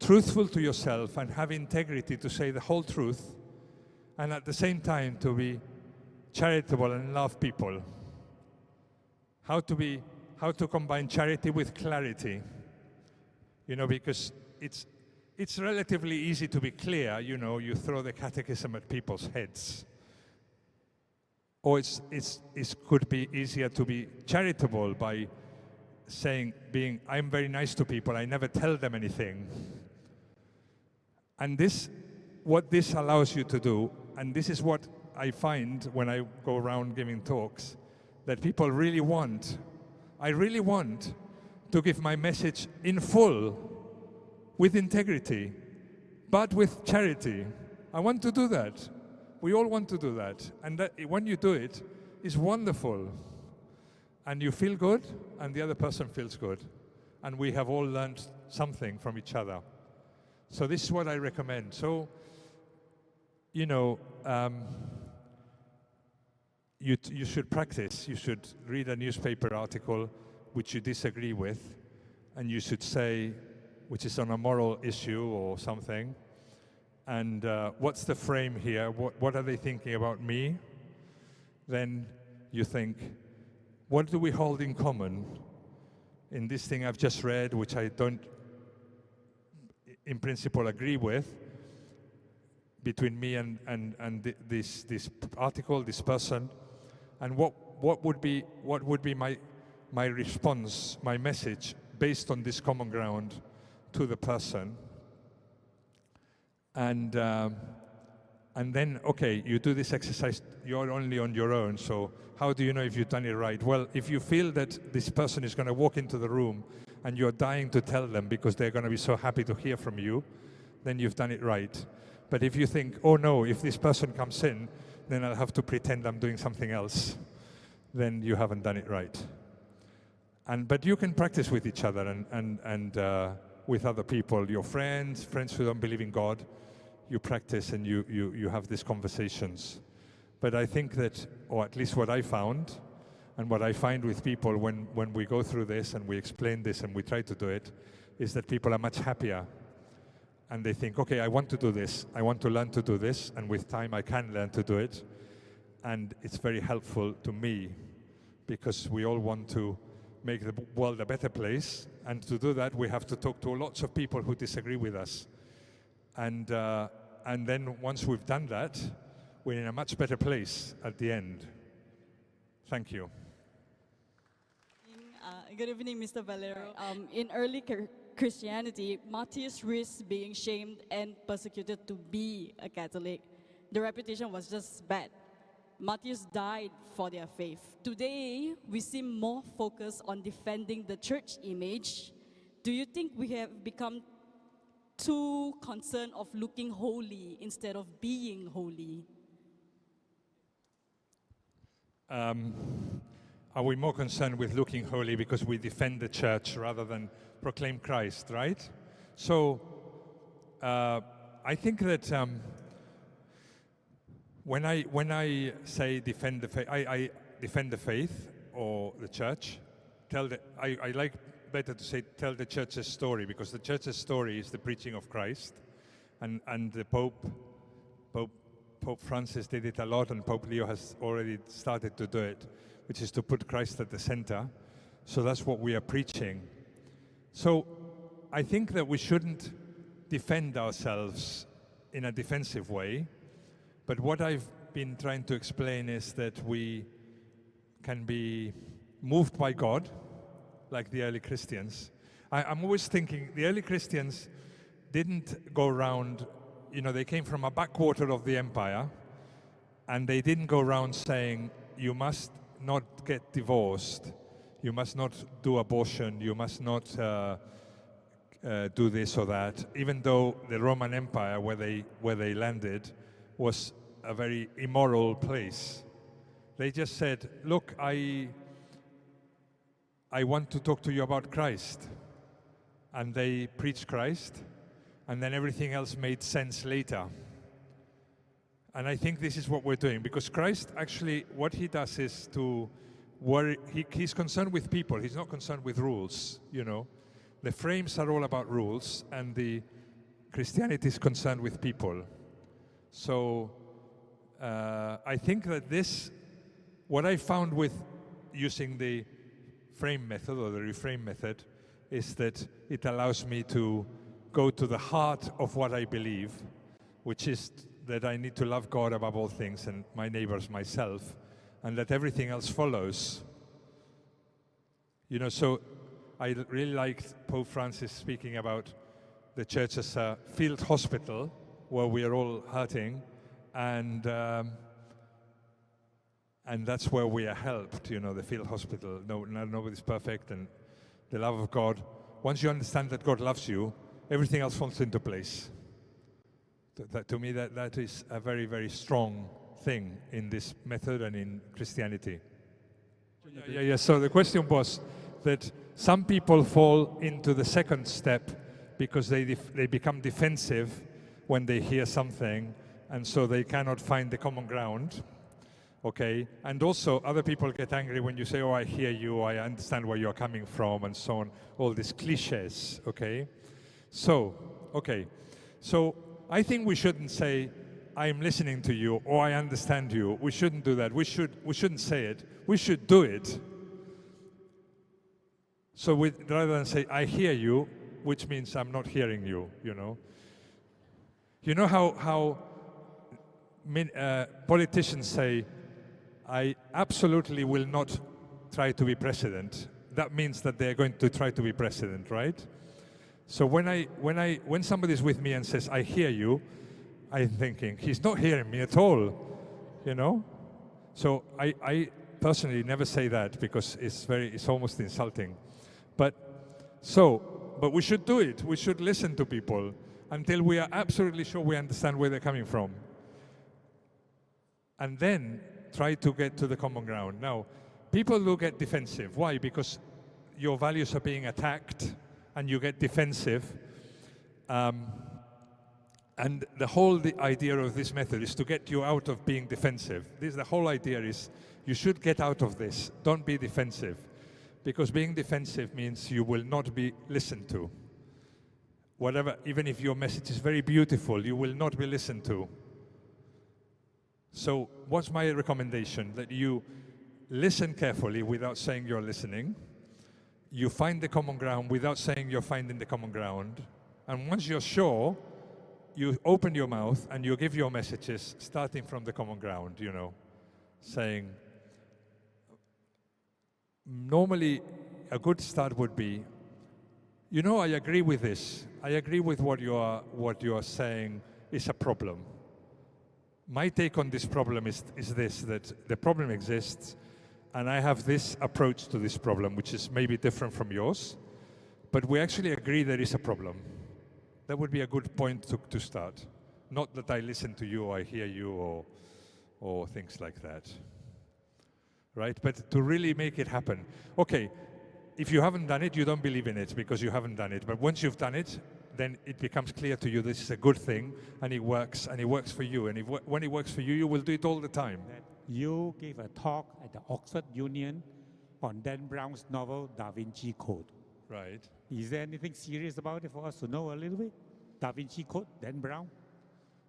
truthful to yourself and have integrity to say the whole truth, and at the same time to be charitable and love people. How to combine charity with clarity, because it's relatively easy to be clear, you throw the catechism at people's heads. Or it could be easier to be charitable by I'm very nice to people, I never tell them anything. And what this allows you to do, and this is what I find when I go around giving talks, that people really want. I really want to give my message in full, with integrity, but with charity. I want to do that. We all want to do that. And that, when you do it, it's wonderful. And you feel good, and the other person feels good. And we have all learned something from each other. So this is what I recommend. So, you should practice. You should read a newspaper article which you disagree with, and you should say, which is on a moral issue or something, and what's the frame here? What are they thinking about me? Then you think, what do we hold in common in this thing I've just read, which I don't, in principle, agree with, between me and this article, this person? And what would be my response, my message, based on this common ground to the person? And then, okay, you do this exercise, you're only on your own, so how do you know if you've done it right? Well, if you feel that this person is going to walk into the room and you're dying to tell them because they're going to be so happy to hear from you, then you've done it right. But if you think, oh no, if this person comes in, then I'll have to pretend I'm doing something else, then you haven't done it right. But you can practice with each other and with other people, your friends who don't believe in God. You practice and you have these conversations. But I think that, or at least what I found, and what I find with people when we go through this and we explain this and we try to do it, is that people are much happier. And they think, okay, I want to do this. I want to learn to do this. And with time, I can learn to do it. And it's very helpful to me because we all want to make the world a better place. And to do that, we have to talk to lots of people who disagree with us. And then once we've done that, we're in a much better place at the end. Thank you. Good evening, Mr. Valero. In early Christianity, martyrs risked being shamed and persecuted to be a Catholic. The reputation was just bad. Martyrs died for their faith. Today, we seem more focused on defending the church image. Do you think we have become too concerned of looking holy instead of being holy? Are we more concerned with looking holy because we defend the church rather than proclaim Christ, right? So I think that when I say defend the faith, I defend the faith or the church. I like better to say tell the church's story, because the church's story is the preaching of Christ, and the Pope Francis did it a lot, and Pope Leo has already started to do it, which is to put Christ at the center. So that's what we are preaching. So I think that we shouldn't defend ourselves in a defensive way, but what I've been trying to explain is that we can be moved by God, like the early Christians. I'm always thinking the early Christians didn't go around, they came from a backwater of the empire, and they didn't go around saying, you must not get divorced, you must not do abortion, you must not do this or that, even though the Roman Empire, where they landed, was a very immoral place. They just said, look, I want to talk to you about Christ. And they preached Christ, and then everything else made sense later. And I think this is what we're doing, because Christ actually, what he does is to worry, he's concerned with people, he's not concerned with rules, The frames are all about rules, and the Christianity is concerned with people. So I think that what I found with using the frame method or the reframe method is that it allows me to go to the heart of what I believe, which is that I need to love God above all things and my neighbors, myself, and that everything else follows. So I really liked Pope Francis speaking about the church as a field hospital where we are all hurting, and that's where we are helped, the field hospital. Nobody's perfect, and the love of God. Once you understand that God loves you, everything else falls into place. To me, that is a very, very strong thing in this method and in Christianity. Yeah. So the question was that some people fall into the second step because they become defensive when they hear something, and so they cannot find the common ground. Okay, and also other people get angry when you say, oh, I hear you, I understand where you're coming from, and so on, all these cliches, okay? So I think we shouldn't say, I'm listening to you, or I understand you. We shouldn't do that. We shouldn't say it. We should do it. So rather than say, I hear you, which means I'm not hearing you, You know how politicians say, I absolutely will not try to be president. That means that they're going to try to be president, right? So when somebody's with me and says, I hear you, I'm thinking, he's not hearing me at all, you know? So I personally never say that because it's almost insulting. But we should do it. We should listen to people until we are absolutely sure we understand where they're coming from. And then try to get to the common ground. Now, people will get defensive. Why? Because your values are being attacked and you get defensive. And the idea of this method is to get you out of being defensive. The whole idea is you should get out of this. Don't be defensive. Because being defensive means you will not be listened to. Whatever, even if your message is very beautiful, you will not be listened to. So what's my recommendation? That you listen carefully without saying you're listening. You find the common ground without saying you're finding the common ground. And once you're sure, you open your mouth and you give your messages starting from the common ground, you know, saying, normally a good start would be, you know, I agree with this. I agree with what you are saying is a problem. My take on this problem is this, that the problem exists, and I have this approach to this problem, which is maybe different from yours, but we actually agree there is a problem. That would be a good point to start. Not that I listen to you, or I hear you, or things like that. Right? But to really make it happen. Okay, if you haven't done it, you don't believe in it because you haven't done it. But once you've done it, then it becomes clear to you this is a good thing, and it works for you. And when it works for you, you will do it all the time. You gave a talk at the Oxford Union on Dan Brown's novel, Da Vinci Code. Right. Is there anything serious about it for us to know a little bit? Da Vinci Code, Dan Brown?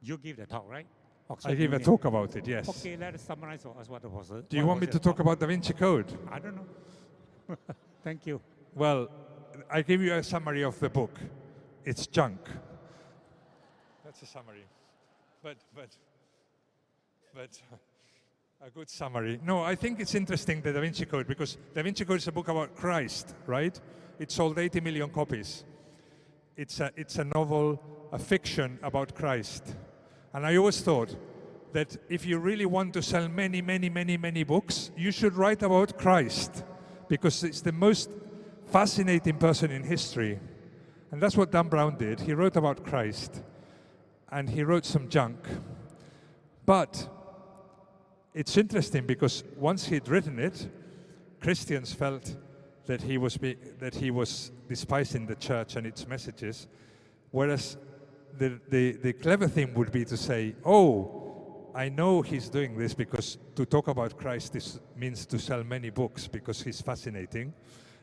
You gave the talk, right? Oxford I gave a Union. talk about it, yes. Okay, let us summarize for us what it was. Do you want me to talk about Da Vinci Code? I don't know. Thank you. Well, I give you a summary of the book. It's junk. That's a summary. But a good summary. No, I think it's interesting, the Da Vinci Code, because Da Vinci Code is a book about Christ, right? It sold 80 million copies. It's a novel, a fiction about Christ. And I always thought that if you really want to sell many, many, many, many books, you should write about Christ, because it's the most fascinating person in history. And that's what Dan Brown did. He wrote about Christ, and he wrote some junk. But it's interesting because once he'd written it, Christians felt that he was despising the church and its messages, whereas the clever thing would be to say, oh, I know he's doing this because to talk about Christ means to sell many books because he's fascinating.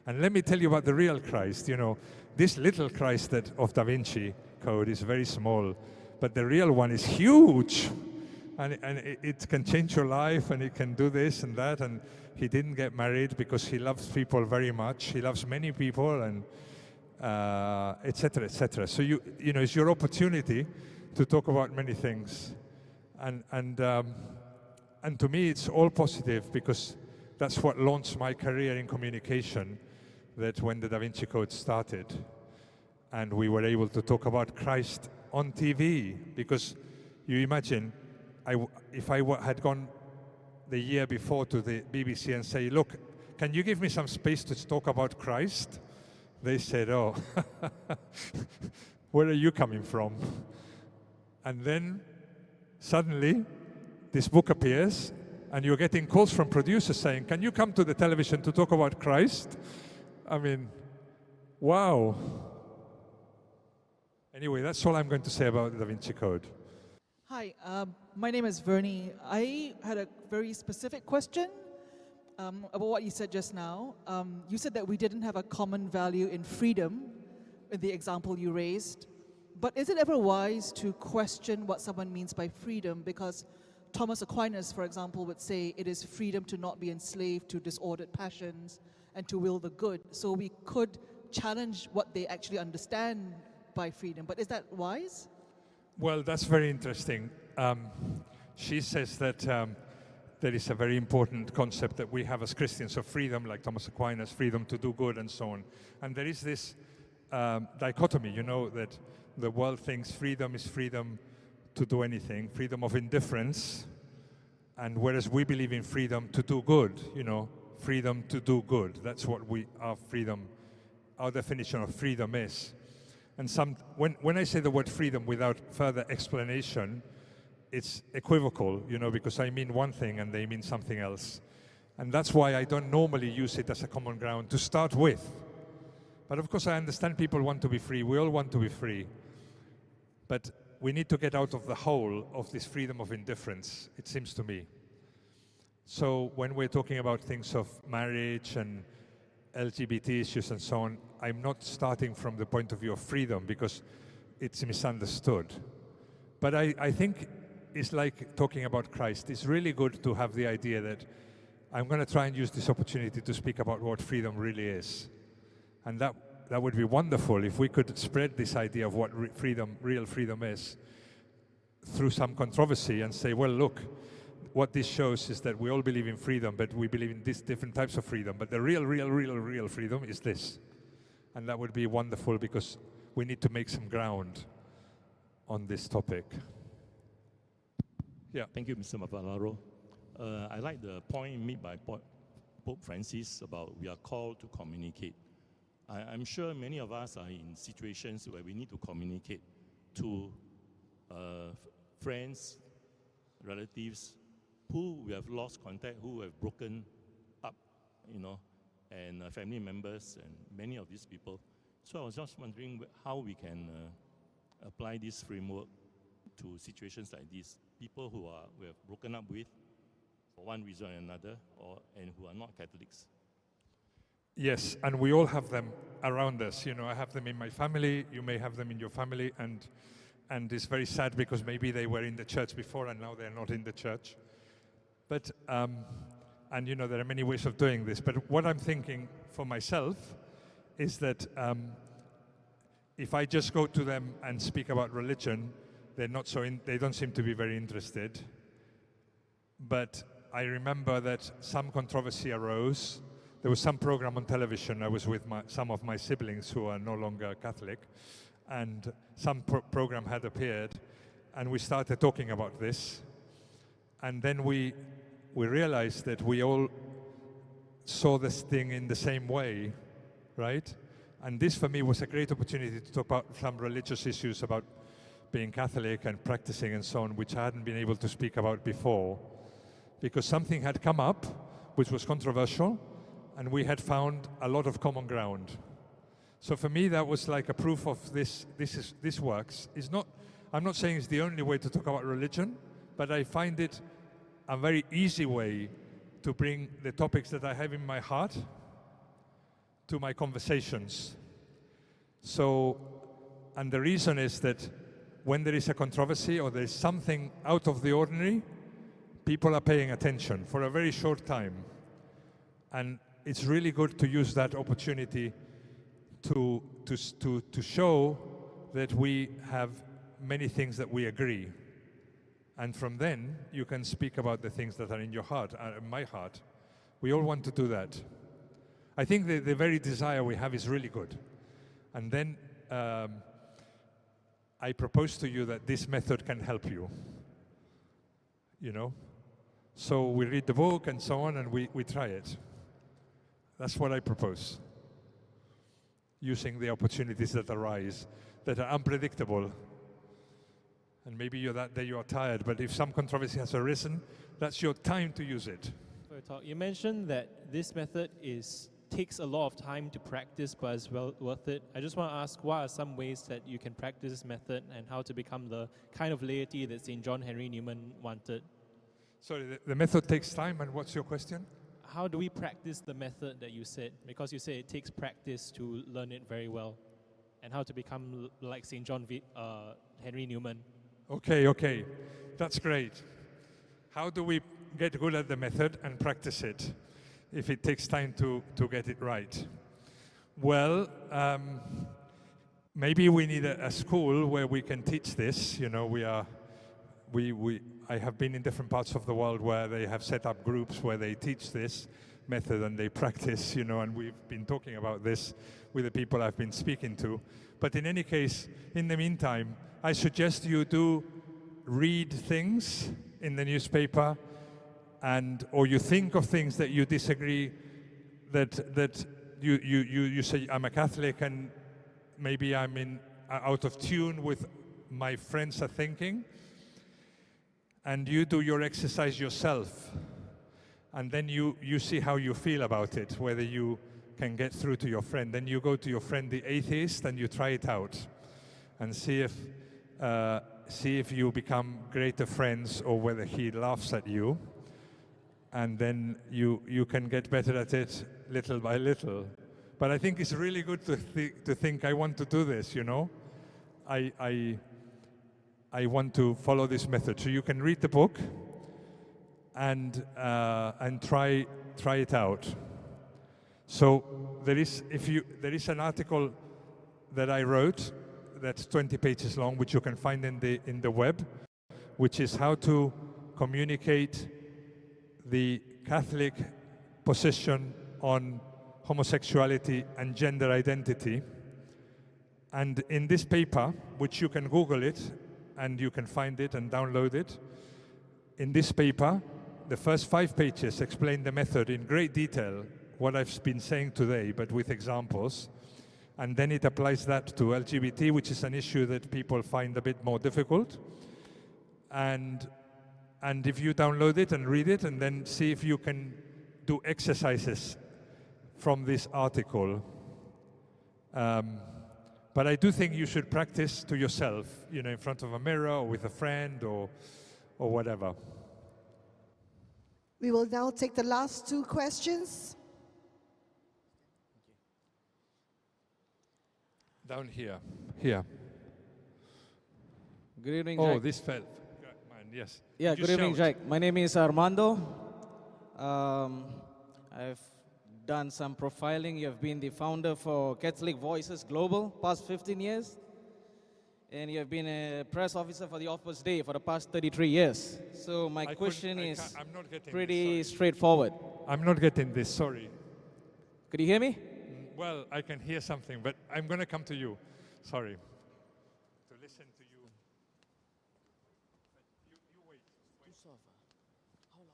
And let me tell you about the real Christ. You know, this little Christ of Da Vinci Code is very small, but the real one is huge. And it can change your life, and it can do this and that. And he didn't get married because he loves people very much. He loves many people, and et cetera, et cetera. So you know, it's your opportunity to talk about many things. And to me, it's all positive because that's what launched my career in communication. That when the Da Vinci Code started, and we were able to talk about Christ on TV, because you imagine, if I had gone the year before to the BBC and say, look, can you give me some space to talk about Christ? They said, oh, where are you coming from? And then suddenly this book appears, and you're getting calls from producers saying, can you come to the television to talk about Christ? I mean, wow. Anyway, that's all I'm going to say about the Da Vinci Code. Hi, my name is Vernie. I had a very specific question about what you said just now. You said that we didn't have a common value in freedom, in the example you raised. But is it ever wise to question what someone means by freedom? Because Thomas Aquinas, for example, would say it is freedom to not be enslaved to disordered passions and to will the good. So we could challenge what they actually understand by freedom. But is that wise? Well, that's very interesting. She says that there is a very important concept that we have as Christians of freedom, like Thomas Aquinas, freedom to do good and so on. And there is this dichotomy, that the world thinks freedom is freedom to do anything, freedom of indifference, and whereas we believe in freedom to do good, freedom to do good. That's what our definition of freedom is. And when I say the word freedom without further explanation, it's equivocal, because I mean one thing and they mean something else. And that's why I don't normally use it as a common ground to start with. But of course I understand people want to be free. We all want to be free. But we need to get out of the hole of this freedom of indifference, it seems to me. So when we're talking about things of marriage and LGBT issues and so on, I'm not starting from the point of view of freedom because it's misunderstood. But I think it's like talking about Christ. It's really good to have the idea that I'm going to try and use this opportunity to speak about what freedom really is. And that would be wonderful if we could spread this idea of what real freedom is through some controversy and say, well, look, what this shows is that we all believe in freedom, but we believe in these different types of freedom. But the real freedom is this. And that would be wonderful because we need to make some ground on this topic. Yeah. Thank you, Mr. Valero. I like the point made by Pope Francis about we are called to communicate. I'm sure many of us are in situations where we need to communicate to friends, relatives, who we have lost contact, who have broken up, and family members and many of these people. So I was just wondering how we can apply this framework to situations like this. People who we have broken up with for one reason or another, and who are not Catholics. Yes, and we all have them around us. I have them in my family, you may have them in your family, and it's very sad because maybe they were in the church before and now they're not in the church. But, there are many ways of doing this. But what I'm thinking for myself is that if I just go to them and speak about religion, they don't seem to be very interested. But I remember that some controversy arose. There was some program on television. I was with some of my siblings who are no longer Catholic, and some program had appeared, and we started talking about this. And then we realized that we all saw this thing in the same way, right? And this for me was a great opportunity to talk about some religious issues about being Catholic and practicing and so on, which I hadn't been able to speak about before, because something had come up which was controversial, and we had found a lot of common ground. So for me, that was like a proof of this works. I'm not saying it's the only way to talk about religion, but I find it a very easy way to bring the topics that I have in my heart to my conversations. So, and the reason is that when there is a controversy or there is something out of the ordinary, people are paying attention for a very short time. And it's really good to use that opportunity to show that we have many things that we agree. And from then, you can speak about the things that are in your heart, in my heart. We all want to do that. I think the very desire we have is really good. And then I propose to you that this method can help you. So we read the book and so on, and we try it. That's what I propose. Using the opportunities that arise, that are unpredictable. And maybe that day you are tired, but if some controversy has arisen, that's your time to use it. You mentioned that this method takes a lot of time to practice, but is well worth it. I just want to ask, what are some ways that you can practice this method and how to become the kind of laity that St. John Henry Newman wanted? Sorry, the method takes time, and what's your question? How do we practice the method that you said? Because you say it takes practice to learn it very well. And how to become like St. John Henry Newman. Okay. That's great. How do we get good at the method and practice it if it takes time to get it right? Well, maybe we need a school where we can teach this. I have been in different parts of the world where they have set up groups where they teach this. method and they practice, you know, and we've been talking about this with the people I've been speaking to. But in any case, in the meantime, I suggest you do read things in the newspaper, or you think of things that you disagree, that you say, I'm a Catholic and maybe I'm out of tune with my friends are thinking, and you do your exercise yourself, and then you see how you feel about it, whether you can get through to your friend. Then you go to your friend the atheist and you try it out and see if you become greater friends or whether he laughs at you, and then you can get better at it little by little. But I think it's really good to think, I want to do this, you know. I want to follow this method. So you can read the book and try it out. So there is an article that I wrote that's 20 pages long, which you can find in the web, which is how to communicate the Catholic position on homosexuality and gender identity. And in this paper, which you can Google it, and you can find it and download it, in this paper, the first 5 pages explain the method in great detail, what I've been saying today, but with examples. And then it applies that to LGBT, which is an issue that people find a bit more difficult. And if you download it and read it, and then see if you can do exercises from this article. But I do think you should practice to yourself, you know, in front of a mirror or with a friend or whatever. We will now take the last 2 questions. Down here. Here. Good evening, Oh, Jack. this fell. Man, yes. Yeah, Just good evening, shout. Jack. My name is Armando. I've done some profiling. You have been the founder for Catholic Voices Global past 15 years. And you have been a press officer for the Opus Dei for the past 33 years. So my question is I'm not getting pretty this, straightforward. I'm not getting this, sorry. Could you hear me? Well, I can hear something, but I'm going to come to you. Sorry. To listen to you. But you wait. How long?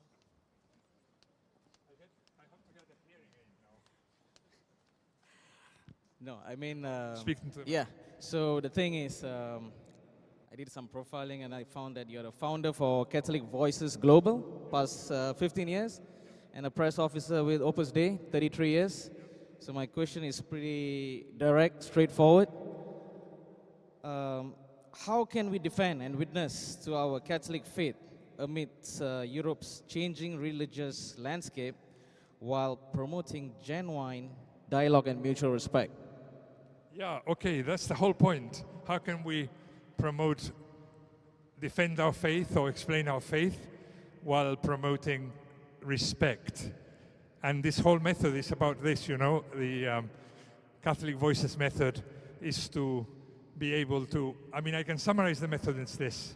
I have to get a hearing aid now. No, I mean... Speaking to the yeah, so the thing is, I did some profiling and I found that you're the founder for Catholic Voices Global, past 15 years, and a press officer with Opus Dei, 33 years. So my question is pretty direct, straightforward. How can we defend and witness to our Catholic faith amidst Europe's changing religious landscape while promoting genuine dialogue and mutual respect? Yeah, okay, that's the whole point. How can we defend our faith or explain our faith while promoting respect? And this whole method is about this, you know. The Catholic Voices method is to be able to, I mean, I can summarize the method as this.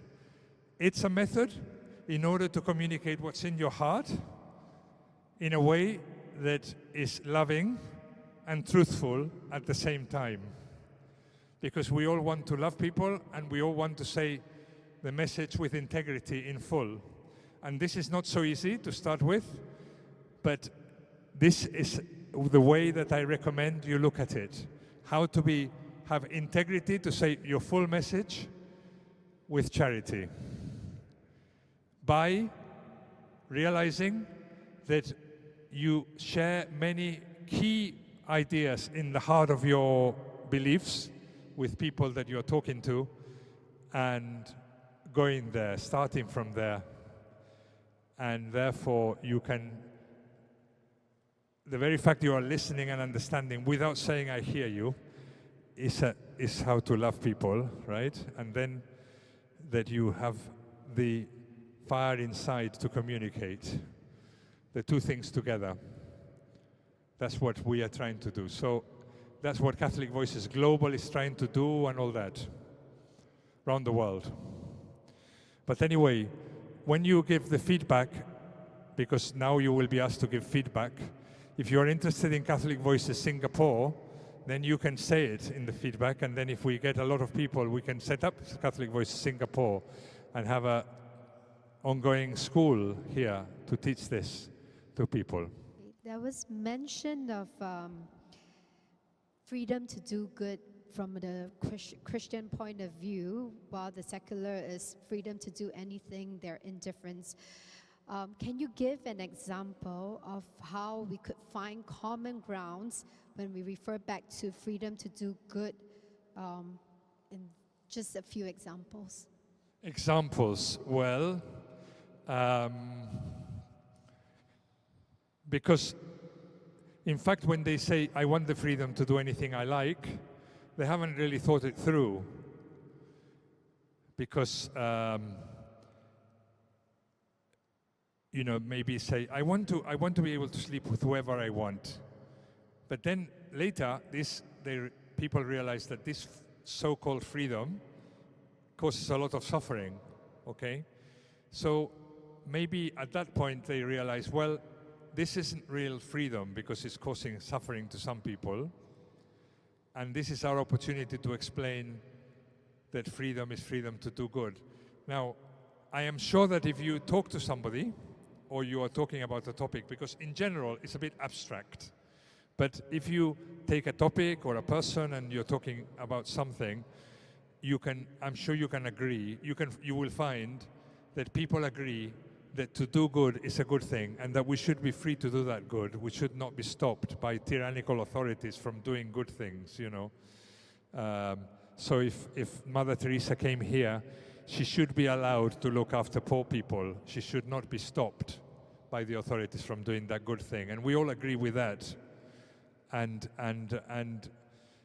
It's a method in order to communicate what's in your heart in a way that is loving and truthful at the same time. Because we all want to love people and we all want to say the message with integrity in full. And this is not so easy to start with, but this is the way that I recommend you look at it. How to have integrity to say your full message with charity. By realizing that you share many key ideas in the heart of your beliefs with people that you're talking to, and going there, starting from there. And therefore you can, the very fact you are listening and understanding without saying I hear you is how to love people, right? And then that you have the fire inside to communicate the 2 things together. That's what we are trying to do. So that's what Catholic Voices Global is trying to do and all that around the world. But anyway, when you give the feedback, because now you will be asked to give feedback, if you're interested in Catholic Voices Singapore, then you can say it in the feedback, and then if we get a lot of people, we can set up Catholic Voices Singapore and have a ongoing school here to teach this to people. There was mention of freedom to do good from the Christian point of view, while the secular is freedom to do anything, their indifference. Can you give an example of how we could find common grounds when we refer back to freedom to do good, in just a few examples? Examples, well, because in fact when they say, I want the freedom to do anything I like, they haven't really thought it through. Because, you know, maybe say, I want to be able to sleep with whoever I want. But then later, people realize that this so-called freedom causes a lot of suffering, okay? So maybe at that point they realize, well, this isn't real freedom because it's causing suffering to some people. And this is our opportunity to explain that freedom is freedom to do good. Now, I am sure that if you talk to somebody, or you are talking about a topic, because in general it's a bit abstract, but if you take a topic or a person and you're talking about something, I'm sure you can agree, you will find that people agree that to do good is a good thing and that we should be free to do that good. We should not be stopped by tyrannical authorities from doing good things, you know. So if Mother Teresa came here, she should be allowed to look after poor people. She should not be stopped by the authorities from doing that good thing. And we all agree with that. And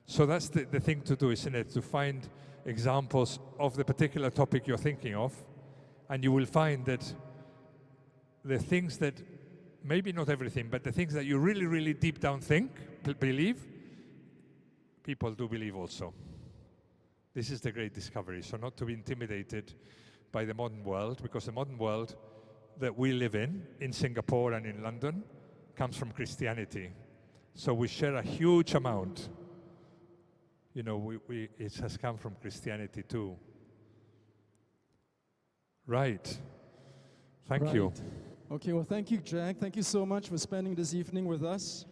so that's the thing to do, isn't it? To find examples of the particular topic you're thinking of, and you will find that the things that, maybe not everything, but the things that you really, really deep down believe, people do believe also. This is the great discovery. So not to be intimidated by the modern world, because the modern world that we live in Singapore and in London, comes from Christianity. So we share a huge amount. You know, it has come from Christianity too. Right. Thank you. Okay, well, thank you, Jack. Thank you so much for spending this evening with us.